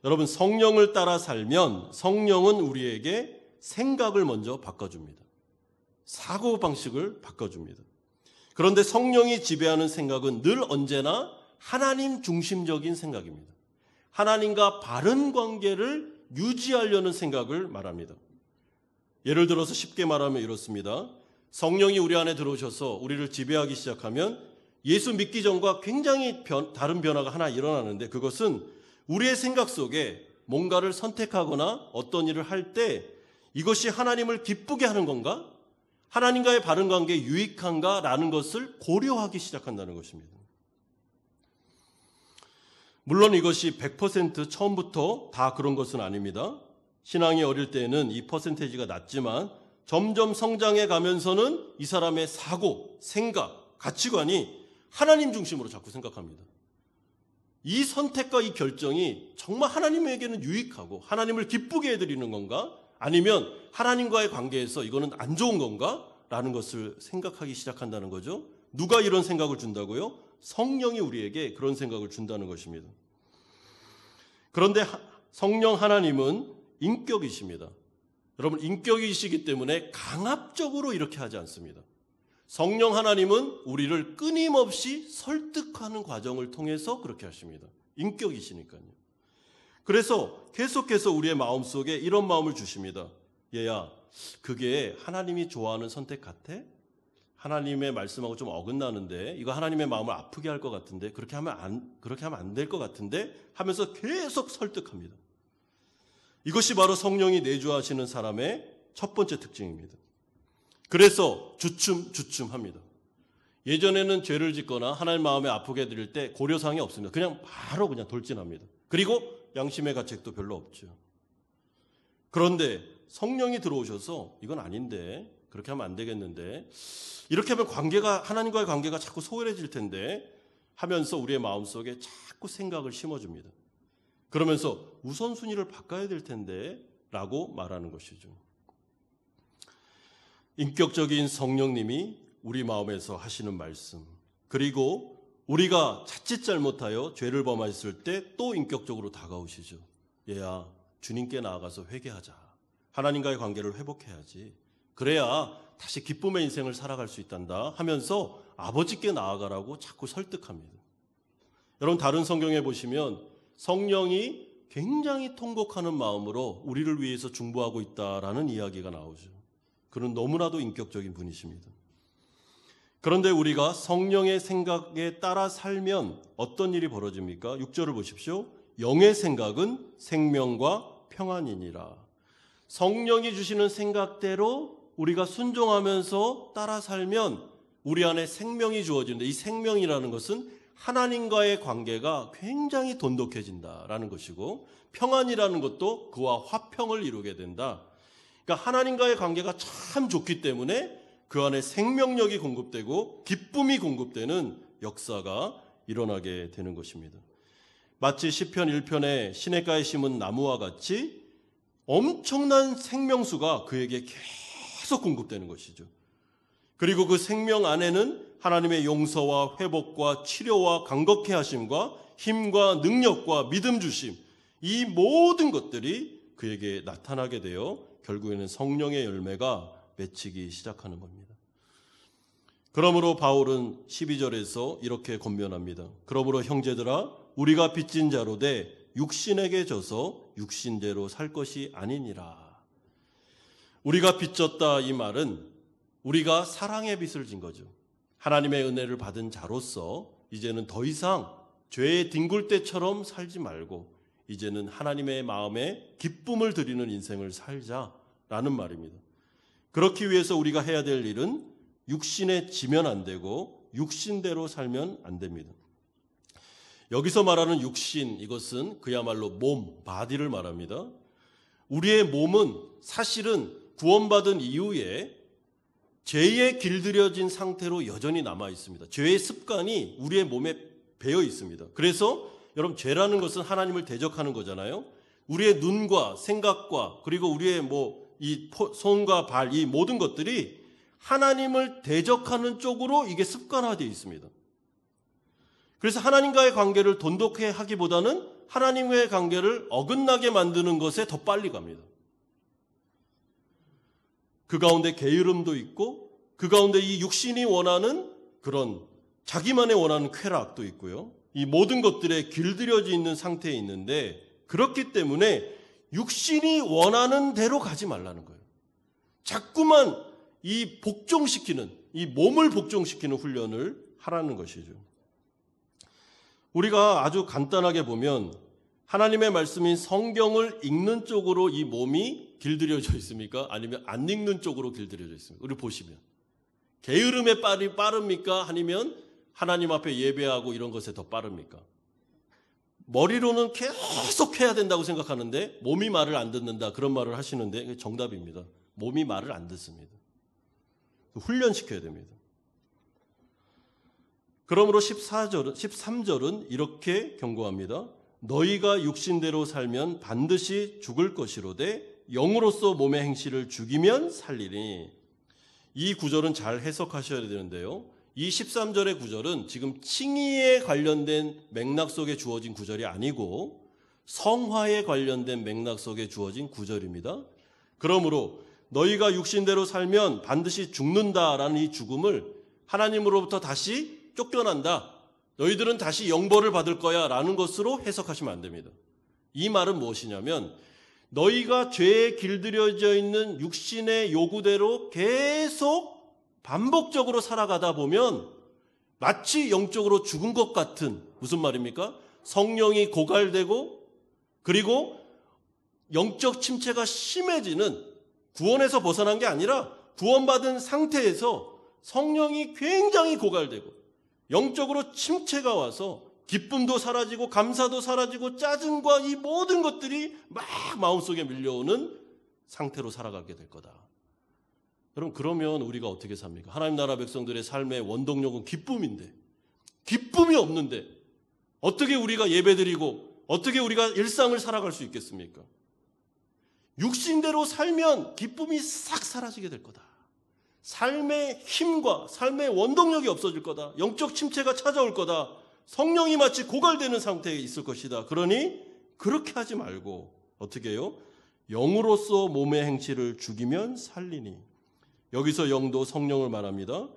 Speaker 1: 여러분, 성령을 따라 살면 성령은 우리에게 생각을 먼저 바꿔줍니다. 사고방식을 바꿔줍니다. 그런데 성령이 지배하는 생각은 늘 언제나 하나님 중심적인 생각입니다. 하나님과 바른 관계를 유지하려는 생각을 말합니다. 예를 들어서 쉽게 말하면 이렇습니다. 성령이 우리 안에 들어오셔서 우리를 지배하기 시작하면 예수 믿기 전과 굉장히 다른 변화가 하나 일어나는데, 그것은 우리의 생각 속에 뭔가를 선택하거나 어떤 일을 할 때 이것이 하나님을 기쁘게 하는 건가? 하나님과의 바른 관계에 유익한가? 라는 것을 고려하기 시작한다는 것입니다. 물론 이것이 100% 처음부터 다 그런 것은 아닙니다. 신앙이 어릴 때는 이 퍼센테이지가 낮지만 점점 성장해 가면서는 이 사람의 사고, 생각, 가치관이 하나님 중심으로 자꾸 생각합니다. 이 선택과 이 결정이 정말 하나님에게는 유익하고 하나님을 기쁘게 해드리는 건가? 아니면 하나님과의 관계에서 이거는 안 좋은 건가? 라는 것을 생각하기 시작한다는 거죠. 누가 이런 생각을 준다고요? 성령이 우리에게 그런 생각을 준다는 것입니다. 그런데 성령 하나님은 인격이십니다. 여러분, 인격이시기 때문에 강압적으로 이렇게 하지 않습니다. 성령 하나님은 우리를 끊임없이 설득하는 과정을 통해서 그렇게 하십니다. 인격이시니까요. 그래서 계속해서 우리의 마음속에 이런 마음을 주십니다. 얘야, 그게 하나님이 좋아하는 선택 같아? 하나님의 말씀하고 좀 어긋나는데, 이거 하나님의 마음을 아프게 할 것 같은데, 그렇게 하면 안 될 것 같은데 하면서 계속 설득합니다. 이것이 바로 성령이 내주하시는 사람의 첫 번째 특징입니다. 그래서 주춤합니다. 예전에는 죄를 짓거나 하나님 마음에 아프게 드릴 때 고려사항이 없습니다. 그냥 바로 돌진합니다. 그리고 양심의 가책도 별로 없죠. 그런데 성령이 들어오셔서 이건 아닌데, 그렇게 하면 안 되겠는데, 이렇게 하면 하나님과의 관계가 자꾸 소홀해질 텐데 하면서 우리의 마음속에 자꾸 생각을 심어줍니다. 그러면서 우선순위를 바꿔야 될 텐데 라고 말하는 것이죠. 인격적인 성령님이 우리 마음에서 하시는 말씀, 그리고 우리가 자칫 잘못하여 죄를 범했을 때 또 인격적으로 다가오시죠. 얘야, 주님께 나아가서 회개하자. 하나님과의 관계를 회복해야지. 그래야 다시 기쁨의 인생을 살아갈 수 있단다 하면서 아버지께 나아가라고 자꾸 설득합니다. 여러분, 다른 성경에 보시면 성령이 굉장히 통곡하는 마음으로 우리를 위해서 중보하고 있다라는 이야기가 나오죠. 그는 너무나도 인격적인 분이십니다. 그런데 우리가 성령의 생각에 따라 살면 어떤 일이 벌어집니까? 6절을 보십시오. 영의 생각은 생명과 평안이니라. 성령이 주시는 생각대로 우리가 순종하면서 따라 살면 우리 안에 생명이 주어지는데, 이 생명이라는 것은 하나님과의 관계가 굉장히 돈독해진다라는 것이고, 평안이라는 것도 그와 화평을 이루게 된다. 그러니까 하나님과의 관계가 참 좋기 때문에 그 안에 생명력이 공급되고 기쁨이 공급되는 역사가 일어나게 되는 것입니다. 마치 시편 1편에 시냇가에 심은 나무와 같이 엄청난 생명수가 그에게 계속 공급되는 것이죠. 그리고 그 생명 안에는 하나님의 용서와 회복과 치료와 강건케 하심과 힘과 능력과 믿음 주심, 이 모든 것들이 그에게 나타나게 되어 결국에는 성령의 열매가 맺히기 시작하는 겁니다. 그러므로 바울은 12절에서 이렇게 권면합니다. 그러므로 형제들아, 우리가 빚진 자로 돼 육신에게 져서 육신대로 살 것이 아니니라. 우리가 빚졌다, 이 말은 우리가 사랑의 빚을 진 거죠. 하나님의 은혜를 받은 자로서 이제는 더 이상 죄의 뒹굴대처럼 살지 말고 이제는 하나님의 마음에 기쁨을 드리는 인생을 살자라는 말입니다. 그렇기 위해서 우리가 해야 될 일은 육신에 지면 안 되고 육신대로 살면 안 됩니다. 여기서 말하는 육신, 이것은 그야말로 몸, 바디를 말합니다. 우리의 몸은 사실은 구원받은 이후에 죄에 길들여진 상태로 여전히 남아 있습니다. 죄의 습관이 우리의 몸에 배어 있습니다. 그래서 여러분, 죄라는 것은 하나님을 대적하는 거잖아요. 우리의 눈과 생각과 그리고 우리의 이 손과 발, 이 모든 것들이 하나님을 대적하는 쪽으로 이게 습관화되어 있습니다. 그래서 하나님과의 관계를 돈독해 하기보다는 하나님과의 관계를 어긋나게 만드는 것에 더 빨리 갑니다. 그 가운데 게으름도 있고, 그 가운데 이 육신이 원하는 그런 자기만의 원하는 쾌락도 있고요. 이 모든 것들에 길들여져 있는 상태에 있는데, 그렇기 때문에 육신이 원하는 대로 가지 말라는 거예요. 자꾸만 이 복종시키는, 이 몸을 복종시키는 훈련을 하라는 것이죠. 우리가 아주 간단하게 보면 하나님의 말씀인 성경을 읽는 쪽으로 이 몸이 길들여져 있습니까? 아니면 안 읽는 쪽으로 길들여져 있습니까? 우리 보시면 게으름에 빠릅니까? 아니면 하나님 앞에 예배하고 이런 것에 더 빠릅니까? 머리로는 계속 해야 된다고 생각하는데 몸이 말을 안 듣는다, 그런 말을 하시는데 정답입니다. 몸이 말을 안 듣습니다. 훈련시켜야 됩니다. 그러므로 13절은 이렇게 경고합니다. 너희가 육신대로 살면 반드시 죽을 것이로되 영으로서 몸의 행실을 죽이면 살리니. 이 구절은 잘 해석하셔야 되는데요. 이 13절의 구절은 지금 칭의에 관련된 맥락 속에 주어진 구절이 아니고 성화에 관련된 맥락 속에 주어진 구절입니다. 그러므로 너희가 육신대로 살면 반드시 죽는다라는 이 죽음을 하나님으로부터 다시 쫓겨난다. 너희들은 다시 영벌을 받을 거야 라는 것으로 해석하시면 안 됩니다. 이 말은 무엇이냐면 너희가 죄에 길들여져 있는 육신의 요구대로 계속 반복적으로 살아가다 보면 마치 영적으로 죽은 것 같은, 무슨 말입니까? 성령이 고갈되고 그리고 영적 침체가 심해지는, 구원에서 벗어난 게 아니라 구원받은 상태에서 성령이 굉장히 고갈되고 영적으로 침체가 와서 기쁨도 사라지고 감사도 사라지고 짜증과 이 모든 것들이 막 마음속에 밀려오는 상태로 살아가게 될 거다. 여러분, 그러면 우리가 어떻게 삽니까? 하나님 나라 백성들의 삶의 원동력은 기쁨인데, 기쁨이 없는데 어떻게 우리가 예배드리고 어떻게 우리가 일상을 살아갈 수 있겠습니까? 육신대로 살면 기쁨이 싹 사라지게 될 거다. 삶의 힘과 삶의 원동력이 없어질 거다. 영적 침체가 찾아올 거다. 성령이 마치 고갈되는 상태에 있을 것이다. 그러니 그렇게 하지 말고 어떻게 해요? 영으로서 몸의 행실을 죽이면 살리니. 여기서 영도 성령을 말합니다.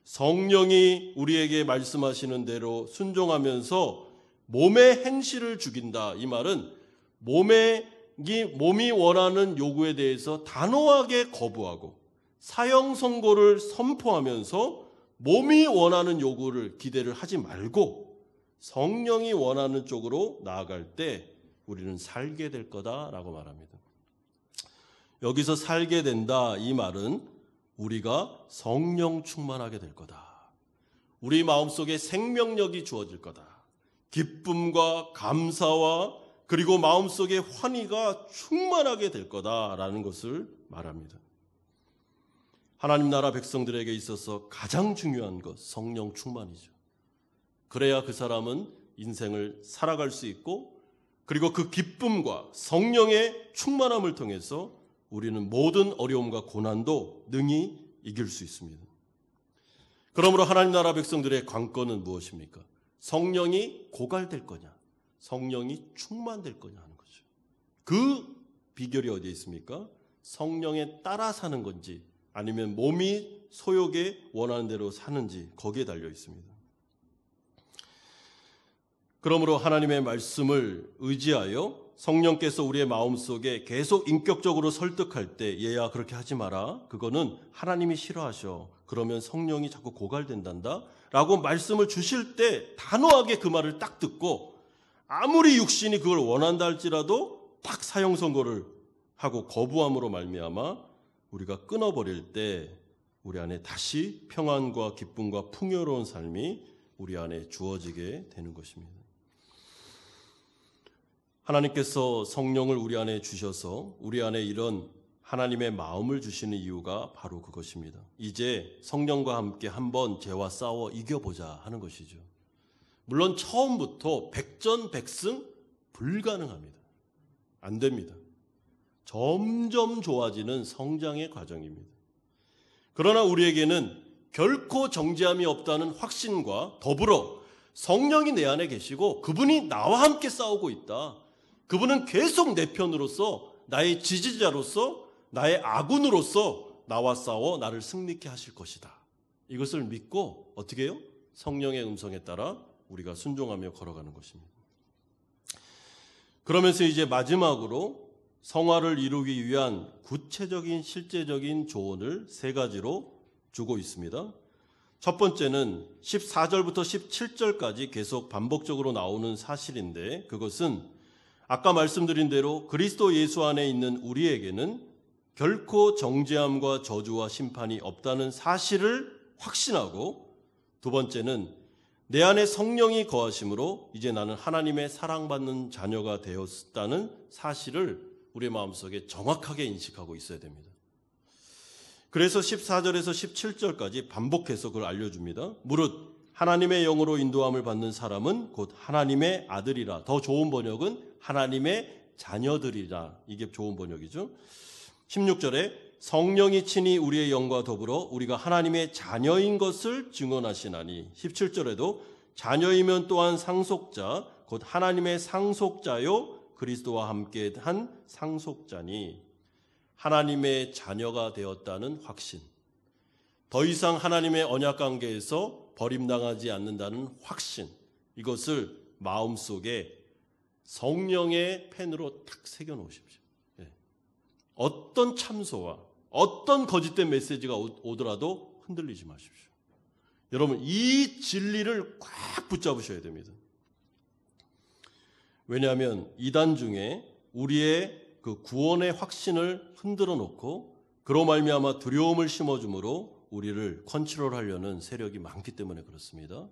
Speaker 1: 성령이 우리에게 말씀하시는 대로 순종하면서 몸의 행실을 죽인다. 이 말은 몸이 원하는 요구에 대해서 단호하게 거부하고 사형 선고를 선포하면서 몸이 원하는 요구를 기대를 하지 말고 성령이 원하는 쪽으로 나아갈 때 우리는 살게 될 거다라고 말합니다. 여기서 살게 된다 이 말은 우리가 성령 충만하게 될 거다. 우리 마음속에 생명력이 주어질 거다. 기쁨과 감사와 그리고 마음속에 환희가 충만하게 될 거다라는 것을 말합니다. 하나님 나라 백성들에게 있어서 가장 중요한 것, 성령 충만이죠. 그래야 그 사람은 인생을 살아갈 수 있고 그리고 그 기쁨과 성령의 충만함을 통해서 우리는 모든 어려움과 고난도 능히 이길 수 있습니다. 그러므로 하나님 나라 백성들의 관건은 무엇입니까? 성령이 고갈될 거냐, 성령이 충만될 거냐 하는 거죠. 그 비결이 어디에 있습니까? 성령에 따라 사는 건지 아니면 몸이 소욕에 원하는 대로 사는지 거기에 달려 있습니다. 그러므로 하나님의 말씀을 의지하여 성령께서 우리의 마음속에 계속 인격적으로 설득할 때 얘야 그렇게 하지 마라. 그거는 하나님이 싫어하셔. 그러면 성령이 자꾸 고갈된단다. 라고 말씀을 주실 때 단호하게 그 말을 딱 듣고 아무리 육신이 그걸 원한다 할지라도 딱 사형 선고를 하고 거부함으로 말미암아 우리가 끊어버릴 때 우리 안에 다시 평안과 기쁨과 풍요로운 삶이 우리 안에 주어지게 되는 것입니다. 하나님께서 성령을 우리 안에 주셔서 우리 안에 이런 하나님의 마음을 주시는 이유가 바로 그것입니다. 이제 성령과 함께 한번 죄와 싸워 이겨보자 하는 것이죠. 물론 처음부터 백전백승 불가능합니다. 안 됩니다. 점점 좋아지는 성장의 과정입니다. 그러나 우리에게는 결코 정죄함이 없다는 확신과 더불어 성령이 내 안에 계시고 그분이 나와 함께 싸우고 있다. 그분은 계속 내 편으로서 나의 지지자로서 나의 아군으로서 나와 싸워 나를 승리케 하실 것이다. 이것을 믿고 어떻게 해요? 성령의 음성에 따라 우리가 순종하며 걸어가는 것입니다. 그러면서 이제 마지막으로 성화를 이루기 위한 구체적인 실제적인 조언을 세 가지로 주고 있습니다. 첫 번째는 14절부터 17절까지 계속 반복적으로 나오는 사실인데 그것은 아까 말씀드린 대로 그리스도 예수 안에 있는 우리에게는 결코 정죄함과 저주와 심판이 없다는 사실을 확신하고 두 번째는 내 안에 성령이 거하심으로 이제 나는 하나님의 사랑받는 자녀가 되었다는 사실을 우리 마음속에 정확하게 인식하고 있어야 됩니다. 그래서 14절에서 17절까지 반복해서 그걸 알려줍니다. 무릇 하나님의 영으로 인도함을 받는 사람은 곧 하나님의 아들이라. 더 좋은 번역은 하나님의 자녀들이라. 이게 좋은 번역이죠. 16절에 성령이 친히 우리의 영과 더불어 우리가 하나님의 자녀인 것을 증언하시나니. 17절에도 자녀이면 또한 상속자 곧 하나님의 상속자요 그리스도와 함께 한 상속자니. 하나님의 자녀가 되었다는 확신, 더 이상 하나님의 언약 관계에서 버림당하지 않는다는 확신, 이것을 마음속에 성령의 펜으로 탁 새겨놓으십시오. 어떤 참소와 어떤 거짓된 메시지가 오더라도 흔들리지 마십시오. 여러분, 이 진리를 꽉 붙잡으셔야 됩니다. 왜냐하면 이단 중에 우리의 그 구원의 확신을 흔들어 놓고 그로 말미암아 두려움을 심어줌으로 우리를 컨트롤하려는 세력이 많기 때문에 그렇습니다.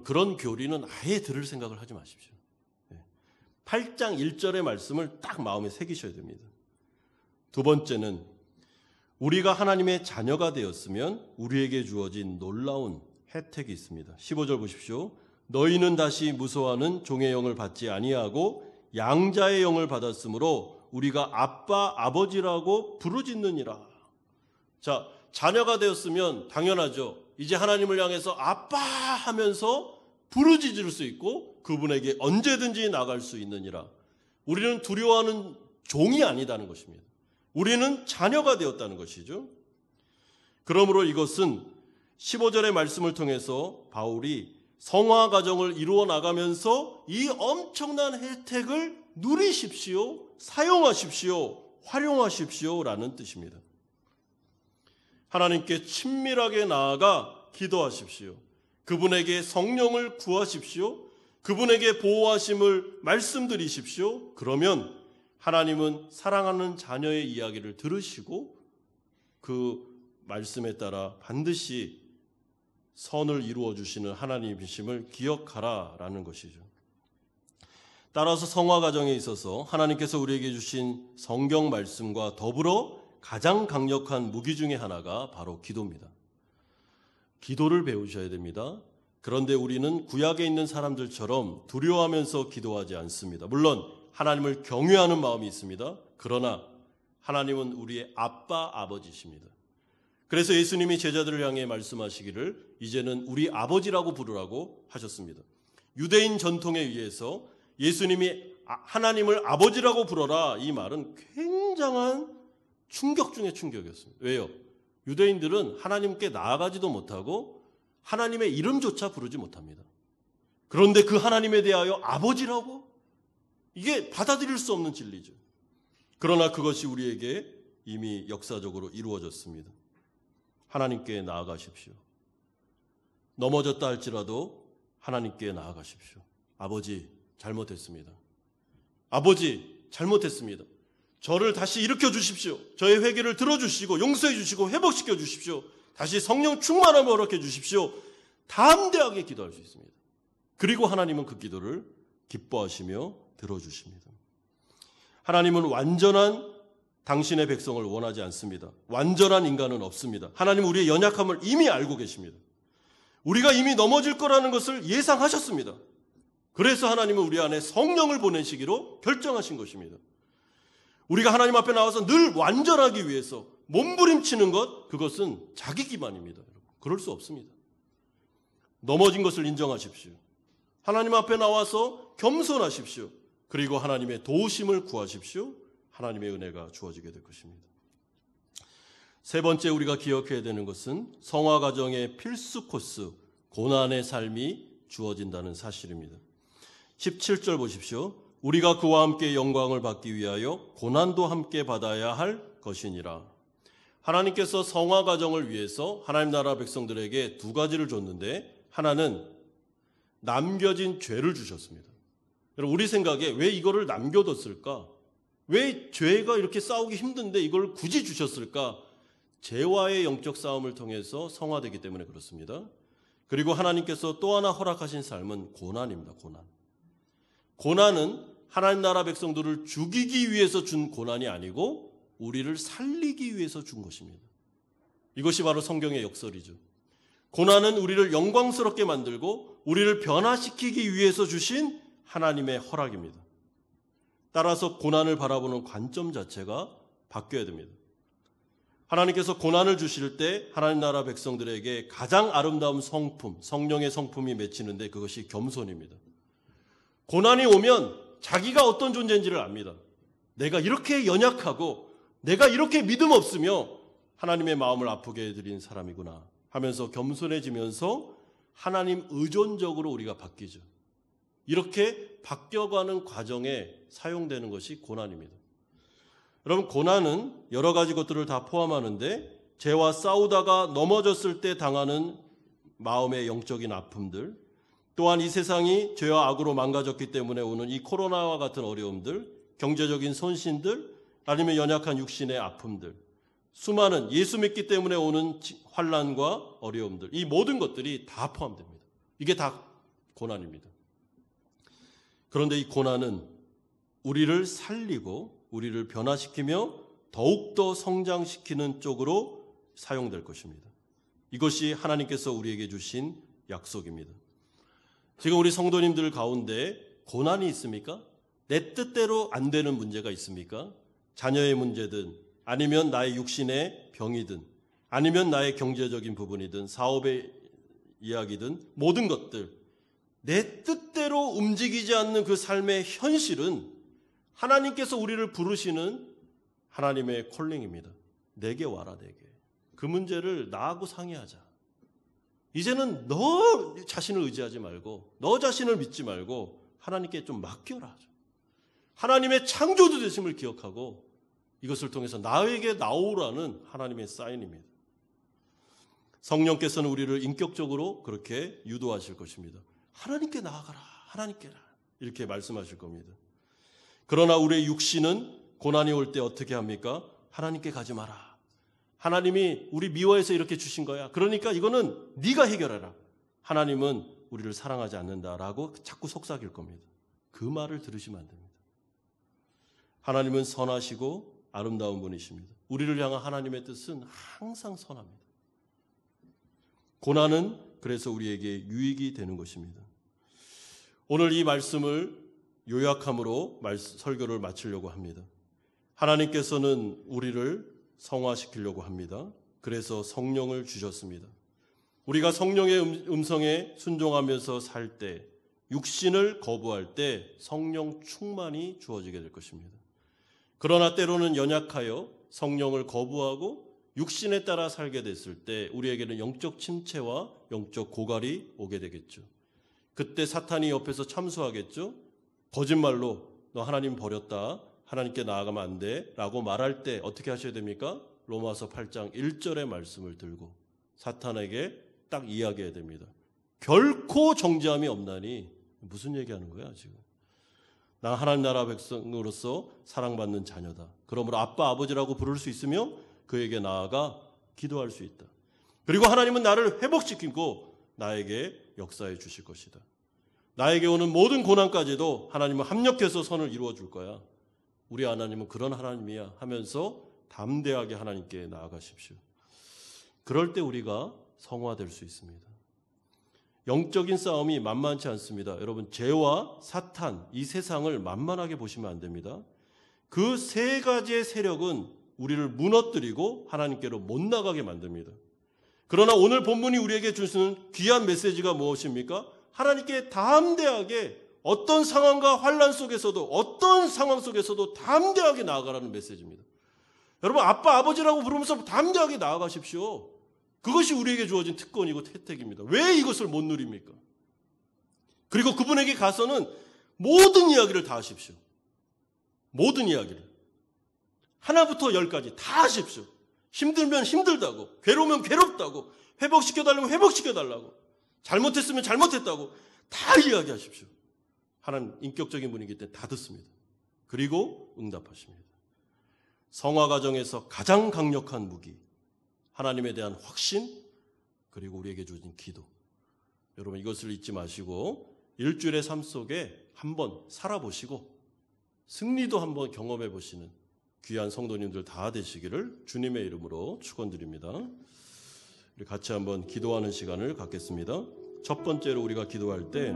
Speaker 1: 그런 교리는 아예 들을 생각을 하지 마십시오. 8장 1절의 말씀을 딱 마음에 새기셔야 됩니다. 두 번째는 우리가 하나님의 자녀가 되었으면 우리에게 주어진 놀라운 혜택이 있습니다. 15절 보십시오. 너희는 다시 무서워하는 종의 영을 받지 아니하고 양자의 영을 받았으므로 우리가 아빠 아버지라고 부르짖느니라. 자, 자녀가 되었으면 당연하죠. 이제 하나님을 향해서 아빠 하면서 부르짖을 수 있고 그분에게 언제든지 나갈 수 있느니라. 우리는 두려워하는 종이 아니다는 것입니다. 우리는 자녀가 되었다는 것이죠. 그러므로 이것은 15절의 말씀을 통해서 바울이 성화 과정을 이루어 나가면서 이 엄청난 혜택을 누리십시오, 사용하십시오, 활용하십시오라는 뜻입니다. 하나님께 친밀하게 나아가 기도하십시오. 그분에게 성령을 구하십시오. 그분에게 보호하심을 말씀드리십시오. 그러면 하나님은 사랑하는 자녀의 이야기를 들으시고 그 말씀에 따라 반드시 선을 이루어 주시는 하나님이심을 기억하라라는 것이죠. 따라서 성화 과정에 있어서 하나님께서 우리에게 주신 성경 말씀과 더불어 가장 강력한 무기 중에 하나가 바로 기도입니다. 기도를 배우셔야 됩니다. 그런데 우리는 구약에 있는 사람들처럼 두려워하면서 기도하지 않습니다. 물론 하나님을 경외하는 마음이 있습니다. 그러나 하나님은 우리의 아빠, 아버지십니다. 그래서 예수님이 제자들을 향해 말씀하시기를 이제는 우리 아버지라고 부르라고 하셨습니다. 유대인 전통에 의해서 예수님이 하나님을 아버지라고 불러라, 이 말은 굉장한 충격 중에 충격이었습니다. 왜요? 유대인들은 하나님께 나아가지도 못하고 하나님의 이름조차 부르지 못합니다. 그런데 그 하나님에 대하여 아버지라고? 이게 받아들일 수 없는 진리죠. 그러나 그것이 우리에게 이미 역사적으로 이루어졌습니다. 하나님께 나아가십시오. 넘어졌다 할지라도 하나님께 나아가십시오. 아버지, 잘못했습니다. 아버지, 잘못했습니다. 저를 다시 일으켜 주십시오. 저의 회개를 들어주시고 용서해 주시고 회복시켜 주십시오. 다시 성령 충만함을 허락해 주십시오. 담대하게 기도할 수 있습니다. 그리고 하나님은 그 기도를 기뻐하시며 들어주십니다. 하나님은 완전한 당신의 백성을 원하지 않습니다. 완전한 인간은 없습니다. 하나님은 우리의 연약함을 이미 알고 계십니다. 우리가 이미 넘어질 거라는 것을 예상하셨습니다. 그래서 하나님은 우리 안에 성령을 보내시기로 결정하신 것입니다. 우리가 하나님 앞에 나와서 늘 완전하기 위해서 몸부림치는 것, 그것은 자기 기만입니다. 그럴 수 없습니다. 넘어진 것을 인정하십시오. 하나님 앞에 나와서 겸손하십시오. 그리고 하나님의 도우심을 구하십시오. 하나님의 은혜가 주어지게 될 것입니다. 세 번째 우리가 기억해야 되는 것은 성화 과정의 필수 코스, 고난의 삶이 주어진다는 사실입니다. 17절 보십시오. 우리가 그와 함께 영광을 받기 위하여 고난도 함께 받아야 할 것이니라. 하나님께서 성화 과정을 위해서 하나님 나라 백성들에게 두 가지를 줬는데, 하나는 남겨진 죄를 주셨습니다. 여러분, 우리 생각에 왜 이거를 남겨뒀을까? 왜 죄가 이렇게 싸우기 힘든데 이걸 굳이 주셨을까? 죄와의 영적 싸움을 통해서 성화되기 때문에 그렇습니다. 그리고 하나님께서 또 하나 허락하신 삶은 고난입니다. 고난은 하나님 나라 백성들을 죽이기 위해서 준 고난이 아니고 우리를 살리기 위해서 준 것입니다. 이것이 바로 성경의 역설이죠. 고난은 우리를 영광스럽게 만들고 우리를 변화시키기 위해서 주신 하나님의 허락입니다. 따라서 고난을 바라보는 관점 자체가 바뀌어야 됩니다. 하나님께서 고난을 주실 때 하나님 나라 백성들에게 가장 아름다운 성품, 성령의 성품이 맺히는데 그것이 겸손입니다. 고난이 오면 자기가 어떤 존재인지를 압니다. 내가 이렇게 연약하고 내가 이렇게 믿음 없으며 하나님의 마음을 아프게 해드린 사람이구나 하면서 겸손해지면서 하나님 의존적으로 우리가 바뀌죠. 이렇게 바뀌어가는 과정에 사용되는 것이 고난입니다. 여러분, 고난은 여러 가지 것들을 다 포함하는데 죄와 싸우다가 넘어졌을 때 당하는 마음의 영적인 아픔들, 또한 이 세상이 죄와 악으로 망가졌기 때문에 오는 이 코로나와 같은 어려움들, 경제적인 손실들, 아니면 연약한 육신의 아픔들, 수많은 예수 믿기 때문에 오는 환난과 어려움들, 이 모든 것들이 다 포함됩니다. 이게 다 고난입니다. 그런데 이 고난은 우리를 살리고 우리를 변화시키며 더욱더 성장시키는 쪽으로 사용될 것입니다. 이것이 하나님께서 우리에게 주신 약속입니다. 지금 우리 성도님들 가운데 고난이 있습니까? 내 뜻대로 안 되는 문제가 있습니까? 자녀의 문제든 아니면 나의 육신의 병이든 아니면 나의 경제적인 부분이든 사업의 이야기든 모든 것들, 내 뜻대로 움직이지 않는 그 삶의 현실은 하나님께서 우리를 부르시는 하나님의 콜링입니다. 내게 와라, 내게. 그 문제를 나하고 상의하자. 이제는 너 자신을 의지하지 말고 너 자신을 믿지 말고 하나님께 좀 맡겨라. 하나님의 창조주 되심을 기억하고 이것을 통해서 나에게 나오라는 하나님의 사인입니다. 성령께서는 우리를 인격적으로 그렇게 유도하실 것입니다. 하나님께 나아가라, 하나님께 이렇게 말씀하실 겁니다. 그러나 우리의 육신은 고난이 올 때 어떻게 합니까? 하나님께 가지 마라. 하나님이 우리 미워해서 이렇게 주신 거야. 그러니까 이거는 네가 해결해라. 하나님은 우리를 사랑하지 않는다라고 자꾸 속삭일 겁니다. 그 말을 들으시면 안 됩니다. 하나님은 선하시고 아름다운 분이십니다. 우리를 향한 하나님의 뜻은 항상 선합니다. 고난은 그래서 우리에게 유익이 되는 것입니다. 오늘 이 말씀을 요약함으로 설교를 마치려고 합니다. 하나님께서는 우리를 성화시키려고 합니다. 그래서 성령을 주셨습니다. 우리가 성령의 음성에 순종하면서 살 때, 육신을 거부할 때 성령 충만이 주어지게 될 것입니다. 그러나 때로는 연약하여 성령을 거부하고 육신에 따라 살게 됐을 때 우리에게는 영적 침체와 영적 고갈이 오게 되겠죠. 그때 사탄이 옆에서 참수하겠죠. 거짓말로 너 하나님 버렸다. 하나님께 나아가면 안 돼. 라고 말할 때 어떻게 하셔야 됩니까? 로마서 8장 1절의 말씀을 들고 사탄에게 딱 이야기해야 됩니다. 결코 정죄함이 없나니 무슨 얘기하는 거야 지금? 나 하나님 나라 백성으로서 사랑받는 자녀다. 그러므로 아빠 아버지라고 부를 수 있으며 그에게 나아가 기도할 수 있다. 그리고 하나님은 나를 회복시키고 나에게 역사해 주실 것이다. 나에게 오는 모든 고난까지도 하나님은 합력해서 선을 이루어 줄 거야. 우리 하나님은 그런 하나님이야 하면서 담대하게 하나님께 나아가십시오. 그럴 때 우리가 성화될 수 있습니다. 영적인 싸움이 만만치 않습니다. 여러분, 죄와 사탄, 이 세상을 만만하게 보시면 안 됩니다. 그 세 가지의 세력은 우리를 무너뜨리고 하나님께로 못 나가게 만듭니다. 그러나 오늘 본문이 우리에게 주시는 귀한 메시지가 무엇입니까? 하나님께 담대하게 어떤 상황과 환난 속에서도 어떤 상황 속에서도 담대하게 나아가라는 메시지입니다. 여러분, 아빠 아버지라고 부르면서 담대하게 나아가십시오. 그것이 우리에게 주어진 특권이고 혜택입니다. 왜 이것을 못 누립니까? 그리고 그분에게 가서는 모든 이야기를 다 하십시오. 모든 이야기를. 하나부터 열까지 다 하십시오. 힘들면 힘들다고, 괴로우면 괴롭다고, 회복시켜달라면 회복시켜달라고, 잘못했으면 잘못했다고 다 이야기하십시오. 하나님 인격적인 분이기 때문에 다 듣습니다. 그리고 응답하십니다. 성화 과정에서 가장 강력한 무기, 하나님에 대한 확신, 그리고 우리에게 주어진 기도. 여러분, 이것을 잊지 마시고 일주일의 삶 속에 한번 살아보시고 승리도 한번 경험해 보시는 귀한 성도님들 다 되시기를 주님의 이름으로 축원드립니다. 우리 같이 한번 기도하는 시간을 갖겠습니다. 첫 번째로 우리가 기도할 때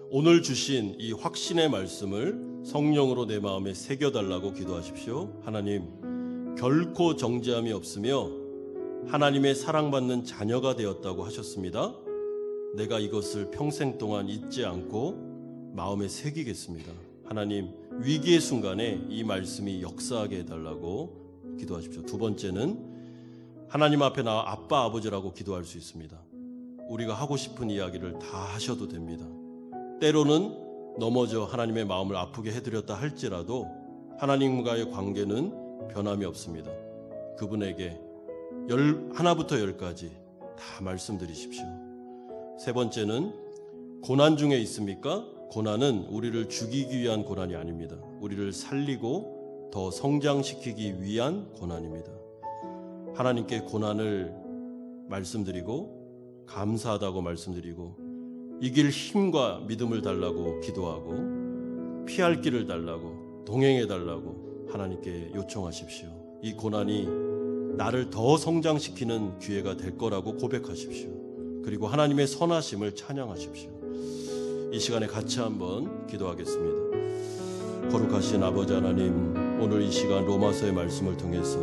Speaker 1: 오늘 주신 이 확신의 말씀을 성령으로 내 마음에 새겨달라고 기도하십시오. 하나님, 결코 정죄함이 없으며 하나님의 사랑받는 자녀가 되었다고 하셨습니다. 내가 이것을 평생 동안 잊지 않고 마음에 새기겠습니다. 하나님, 위기의 순간에 이 말씀이 역사하게 해달라고 기도하십시오. 두 번째는 하나님 앞에 나와 아빠, 아버지라고 기도할 수 있습니다. 우리가 하고 싶은 이야기를 다 하셔도 됩니다. 때로는 넘어져 하나님의 마음을 아프게 해드렸다 할지라도 하나님과의 관계는 변함이 없습니다. 그분에게 하나부터 열까지 다 말씀드리십시오. 세 번째는 고난 중에 있습니까? 고난은 우리를 죽이기 위한 고난이 아닙니다. 우리를 살리고 더 성장시키기 위한 고난입니다. 하나님께 고난을 말씀드리고 감사하다고 말씀드리고 이길 힘과 믿음을 달라고 기도하고 피할 길을 달라고 동행해 달라고 하나님께 요청하십시오. 이 고난이 나를 더 성장시키는 기회가 될 거라고 고백하십시오. 그리고 하나님의 선하심을 찬양하십시오. 이 시간에 같이 한번 기도하겠습니다. 거룩하신 아버지 하나님, 오늘 이 시간 로마서의 말씀을 통해서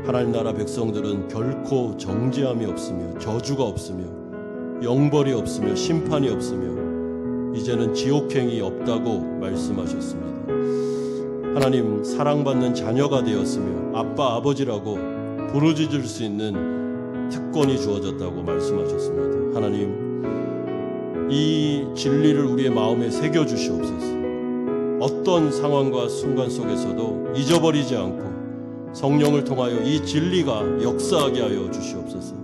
Speaker 1: 하나님 나라 백성들은 결코 정죄함이 없으며 저주가 없으며 영벌이 없으며 심판이 없으며 이제는 지옥행이 없다고 말씀하셨습니다. 하나님, 사랑받는 자녀가 되었으며 아빠, 아버지라고 부르짖을 수 있는 특권이 주어졌다고 말씀하셨습니다. 하나님, 이 진리를 우리의 마음에 새겨주시옵소서. 어떤 상황과 순간 속에서도 잊어버리지 않고 성령을 통하여 이 진리가 역사하게 하여 주시옵소서.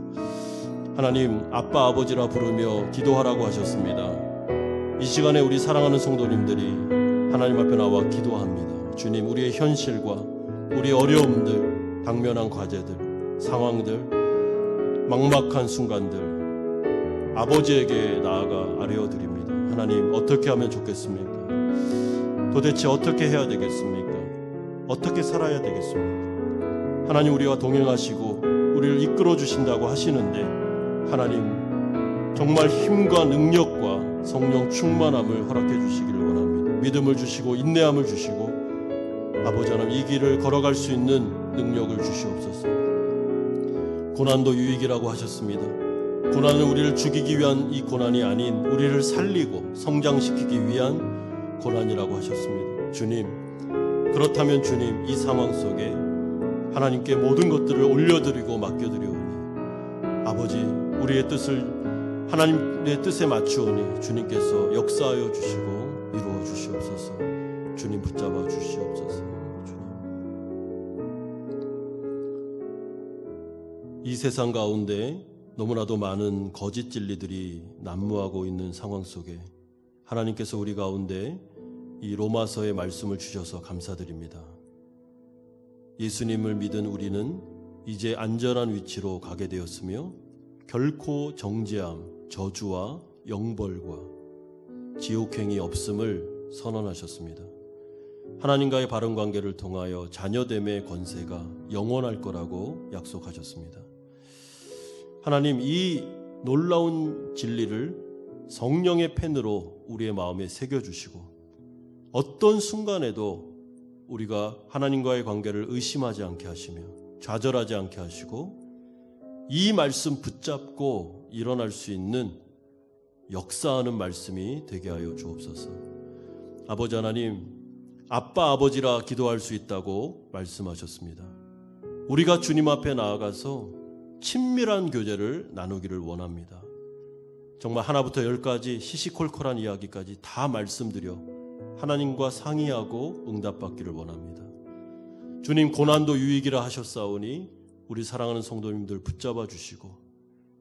Speaker 1: 하나님, 아빠, 아버지라 부르며 기도하라고 하셨습니다. 이 시간에 우리 사랑하는 성도님들이 하나님 앞에 나와 기도합니다. 주님, 우리의 현실과 우리의 어려움들, 당면한 과제들, 상황들, 막막한 순간들 아버지에게 나아가 아뢰어드립니다. 하나님, 어떻게 하면 좋겠습니까? 도대체 어떻게 해야 되겠습니까? 어떻게 살아야 되겠습니까? 하나님, 우리와 동행하시고 우리를 이끌어 주신다고 하시는데 하나님, 정말 힘과 능력과 성령 충만함을 허락해 주시기를 원합니다. 믿음을 주시고 인내함을 주시고 아버지 하나님, 이 길을 걸어갈 수 있는 능력을 주시옵소서. 고난도 유익이라고 하셨습니다. 고난은 우리를 죽이기 위한 이 고난이 아닌 우리를 살리고 성장시키기 위한 고난이라고 하셨습니다. 주님, 그렇다면 주님, 이 상황 속에 하나님께 모든 것들을 올려드리고 맡겨드리오니 아버지, 우리의 뜻을 하나님의 뜻에 맞추오니 주님께서 역사하여 주시고 이루어 주시옵소서. 주님, 붙잡아 주시옵소서. 주님, 이 세상 가운데 너무나도 많은 거짓 진리들이 난무하고 있는 상황 속에 하나님께서 우리 가운데 이 로마서의 말씀을 주셔서 감사드립니다. 예수님을 믿은 우리는 이제 안전한 위치로 가게 되었으며 결코 정죄함, 저주와 영벌과 지옥행이 없음을 선언하셨습니다. 하나님과의 바른 관계를 통하여 자녀됨의 권세가 영원할 거라고 약속하셨습니다. 하나님, 이 놀라운 진리를 성령의 펜으로 우리의 마음에 새겨주시고 어떤 순간에도 우리가 하나님과의 관계를 의심하지 않게 하시며 좌절하지 않게 하시고 이 말씀 붙잡고 일어날 수 있는 역사하는 말씀이 되게 하여 주옵소서. 아버지 하나님, 아빠, 아버지라 기도할 수 있다고 말씀하셨습니다. 우리가 주님 앞에 나아가서 친밀한 교제를 나누기를 원합니다. 정말 하나부터 열까지 시시콜콜한 이야기까지 다 말씀드려 하나님과 상의하고 응답받기를 원합니다. 주님, 고난도 유익이라 하셨사오니 우리 사랑하는 성도님들 붙잡아 주시고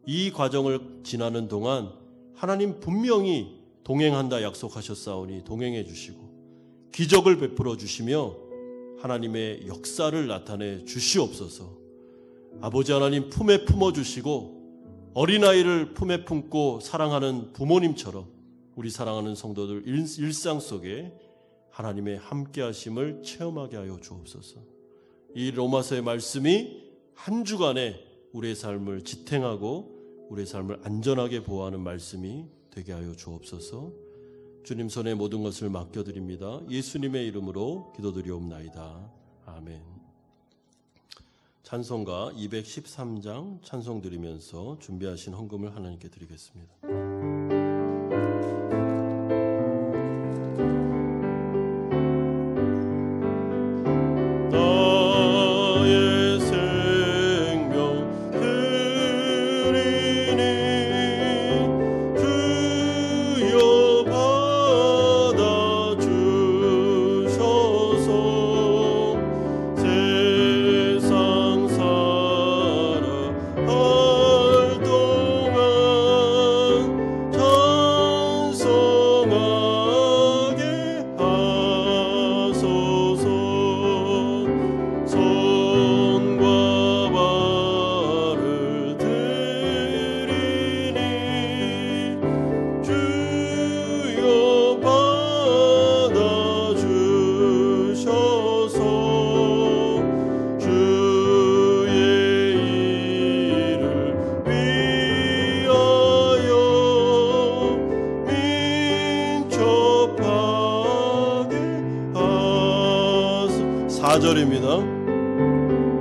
Speaker 1: 이 과정을 지나는 동안 하나님 분명히 동행한다 약속하셨사오니 동행해 주시고 기적을 베풀어 주시며 하나님의 역사를 나타내 주시옵소서. 아버지 하나님, 품에 품어주시고 어린아이를 품에 품고 사랑하는 부모님처럼 우리 사랑하는 성도들 일상 속에 하나님의 함께하심을 체험하게 하여 주옵소서. 이 로마서의 말씀이 한 주간에 우리의 삶을 지탱하고 우리의 삶을 안전하게 보호하는 말씀이 되게 하여 주옵소서. 주님 손에 모든 것을 맡겨드립니다. 예수님의 이름으로 기도드리옵나이다. 아멘. 찬송가 213장 찬송 드리면서 준비하신 헌금을 하나님께 드리겠습니다.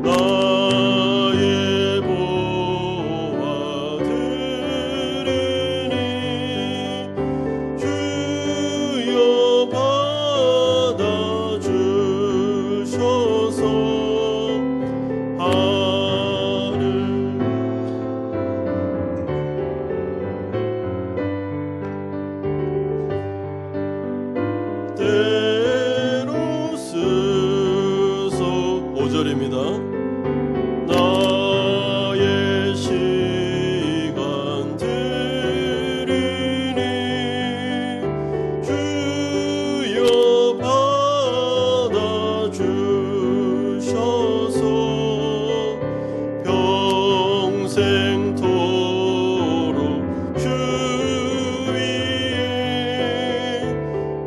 Speaker 1: 나의 보화 드리니 주여 받아 주셔서 때로 쓰소 5절입니다. 나의 시간 드리니 주여 받아 주셔서 평생토록 주 위에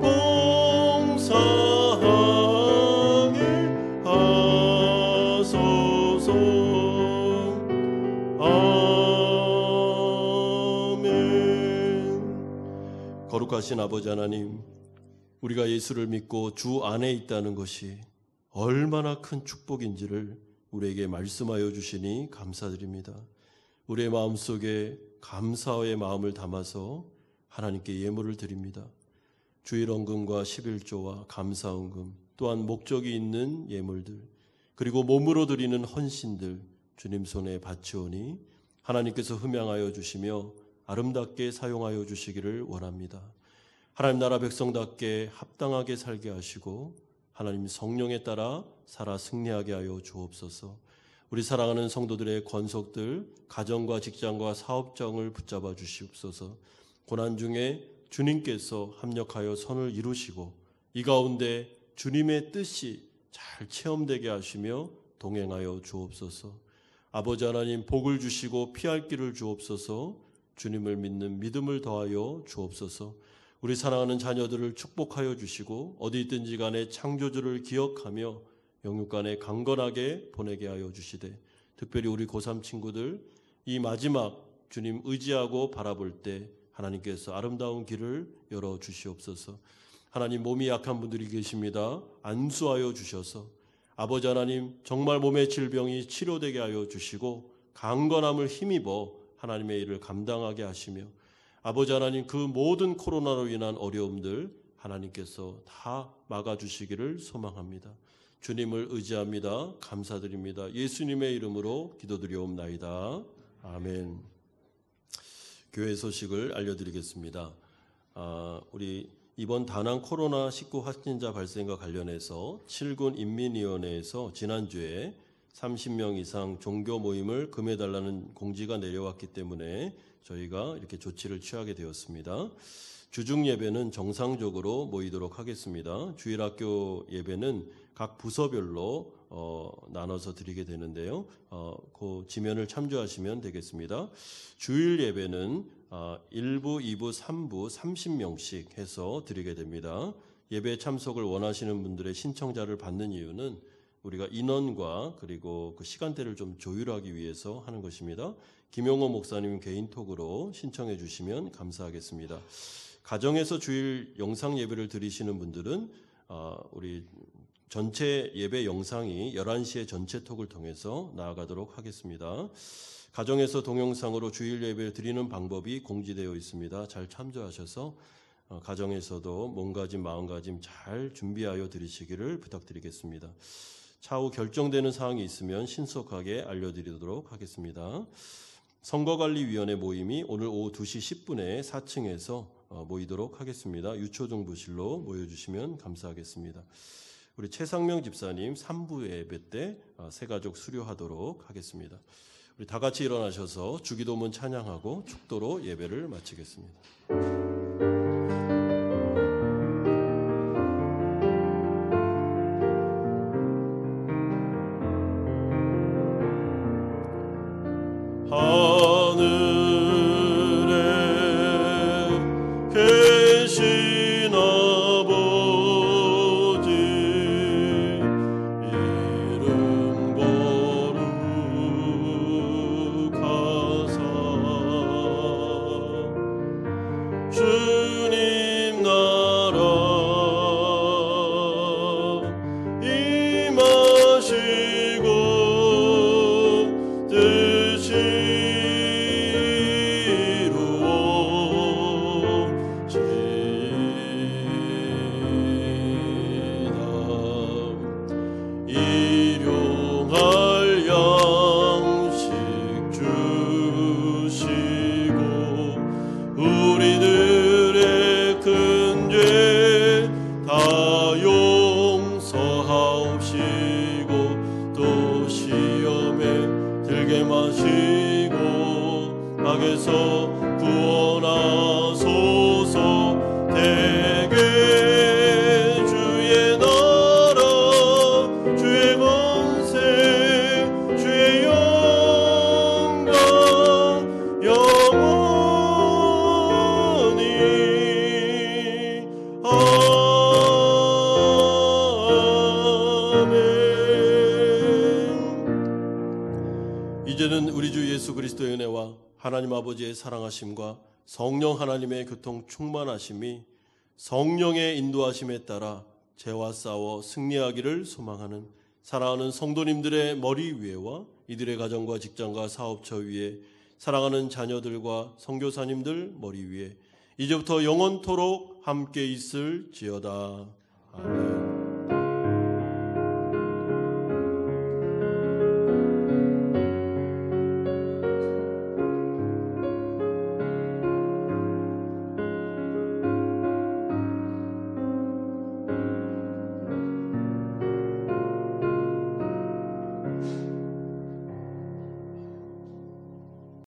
Speaker 1: 봉사하게 하소서. 아멘. 거룩하신 아버지 하나님, 우리가 예수를 믿고 주 안에 있다는 것이 얼마나 큰 축복인지를 우리에게 말씀하여 주시니 감사드립니다. 우리의 마음속에 감사의 마음을 담아서 하나님께 예물을 드립니다. 주일 헌금과 11조와 감사 헌금, 또한 목적이 있는 예물들, 그리고 몸으로 드리는 헌신들 주님 손에 바치오니 하나님께서 흠양하여 주시며 아름답게 사용하여 주시기를 원합니다. 하나님 나라 백성답게 합당하게 살게 하시고 하나님 성령에 따라 살아 승리하게 하여 주옵소서. 우리 사랑하는 성도들의 권속들, 가정과 직장과 사업장을 붙잡아 주시옵소서. 고난 중에 주님께서 합력하여 선을 이루시고 이 가운데 주님의 뜻이 잘 체험되게 하시며 동행하여 주옵소서. 아버지 하나님, 복을 주시고 피할 길을 주옵소서. 주님을 믿는 믿음을 더하여 주옵소서. 우리 사랑하는 자녀들을 축복하여 주시고 어디 있든지 간에 창조주를 기억하며 영육간에 강건하게 보내게 하여 주시되, 특별히 우리 고3 친구들 이 마지막 주님 의지하고 바라볼 때 하나님께서 아름다운 길을 열어 주시옵소서. 하나님, 몸이 약한 분들이 계십니다. 안수하여 주셔서 아버지 하나님, 정말 몸의 질병이 치료되게 하여 주시고 강건함을 힘입어 하나님의 일을 감당하게 하시며, 아버지 하나님, 그 모든 코로나로 인한 어려움들 하나님께서 다 막아주시기를 소망합니다. 주님을 의지합니다. 감사드립니다. 예수님의 이름으로 기도드리옵나이다. 아멘. 교회 소식을 알려드리겠습니다. 우리 이번 다낭 코로나19 확진자 발생과 관련해서 7군 인민위원회에서 지난주에 30명 이상 종교 모임을 금해달라는 공지가 내려왔기 때문에 저희가 이렇게 조치를 취하게 되었습니다. 주중 예배는 정상적으로 모이도록 하겠습니다. 주일학교 예배는 각 부서별로 나눠서 드리게 되는데요. 그 지면을 참조하시면 되겠습니다. 주일 예배는 1부, 2부, 3부 30명씩 해서 드리게 됩니다. 예배 참석을 원하시는 분들의 신청자를 받는 이유는 우리가 인원과 그리고 그 시간대를 좀 조율하기 위해서 하는 것입니다. 김용호 목사님 개인톡으로 신청해 주시면 감사하겠습니다. 가정에서 주일 영상 예배를 드리시는 분들은 우리 전체 예배 영상이 11시에 전체 톡을 통해서 나아가도록 하겠습니다. 가정에서 동영상으로 주일 예배를 드리는 방법이 공지되어 있습니다. 잘 참조하셔서 가정에서도 몸가짐 마음가짐 잘 준비하여 드리시기를 부탁드리겠습니다. 차후 결정되는 사항이 있으면 신속하게 알려드리도록 하겠습니다. 선거관리위원회 모임이 오늘 오후 2시 10분에 4층에서 모이도록 하겠습니다. 유초정부실로 모여주시면 감사하겠습니다. 우리 최상명 집사님 3부 예배 때 새가족 수료하도록 하겠습니다. 우리 다 같이 일어나셔서 주기도문 찬양하고 축도로 예배를 마치겠습니다. 이제는 우리 주 예수 그리스도의 은혜와 하나님 아버지의 사랑하심과 성령 하나님의 교통 충만하심이 성령의 인도하심에 따라 죄와 싸워 승리하기를 소망하는 사랑하는 성도님들의 머리 위에와 이들의 가정과 직장과 사업처 위에 사랑하는 자녀들과 선교사님들 머리 위에 이제부터 영원토록 함께 있을지어다. 아멘.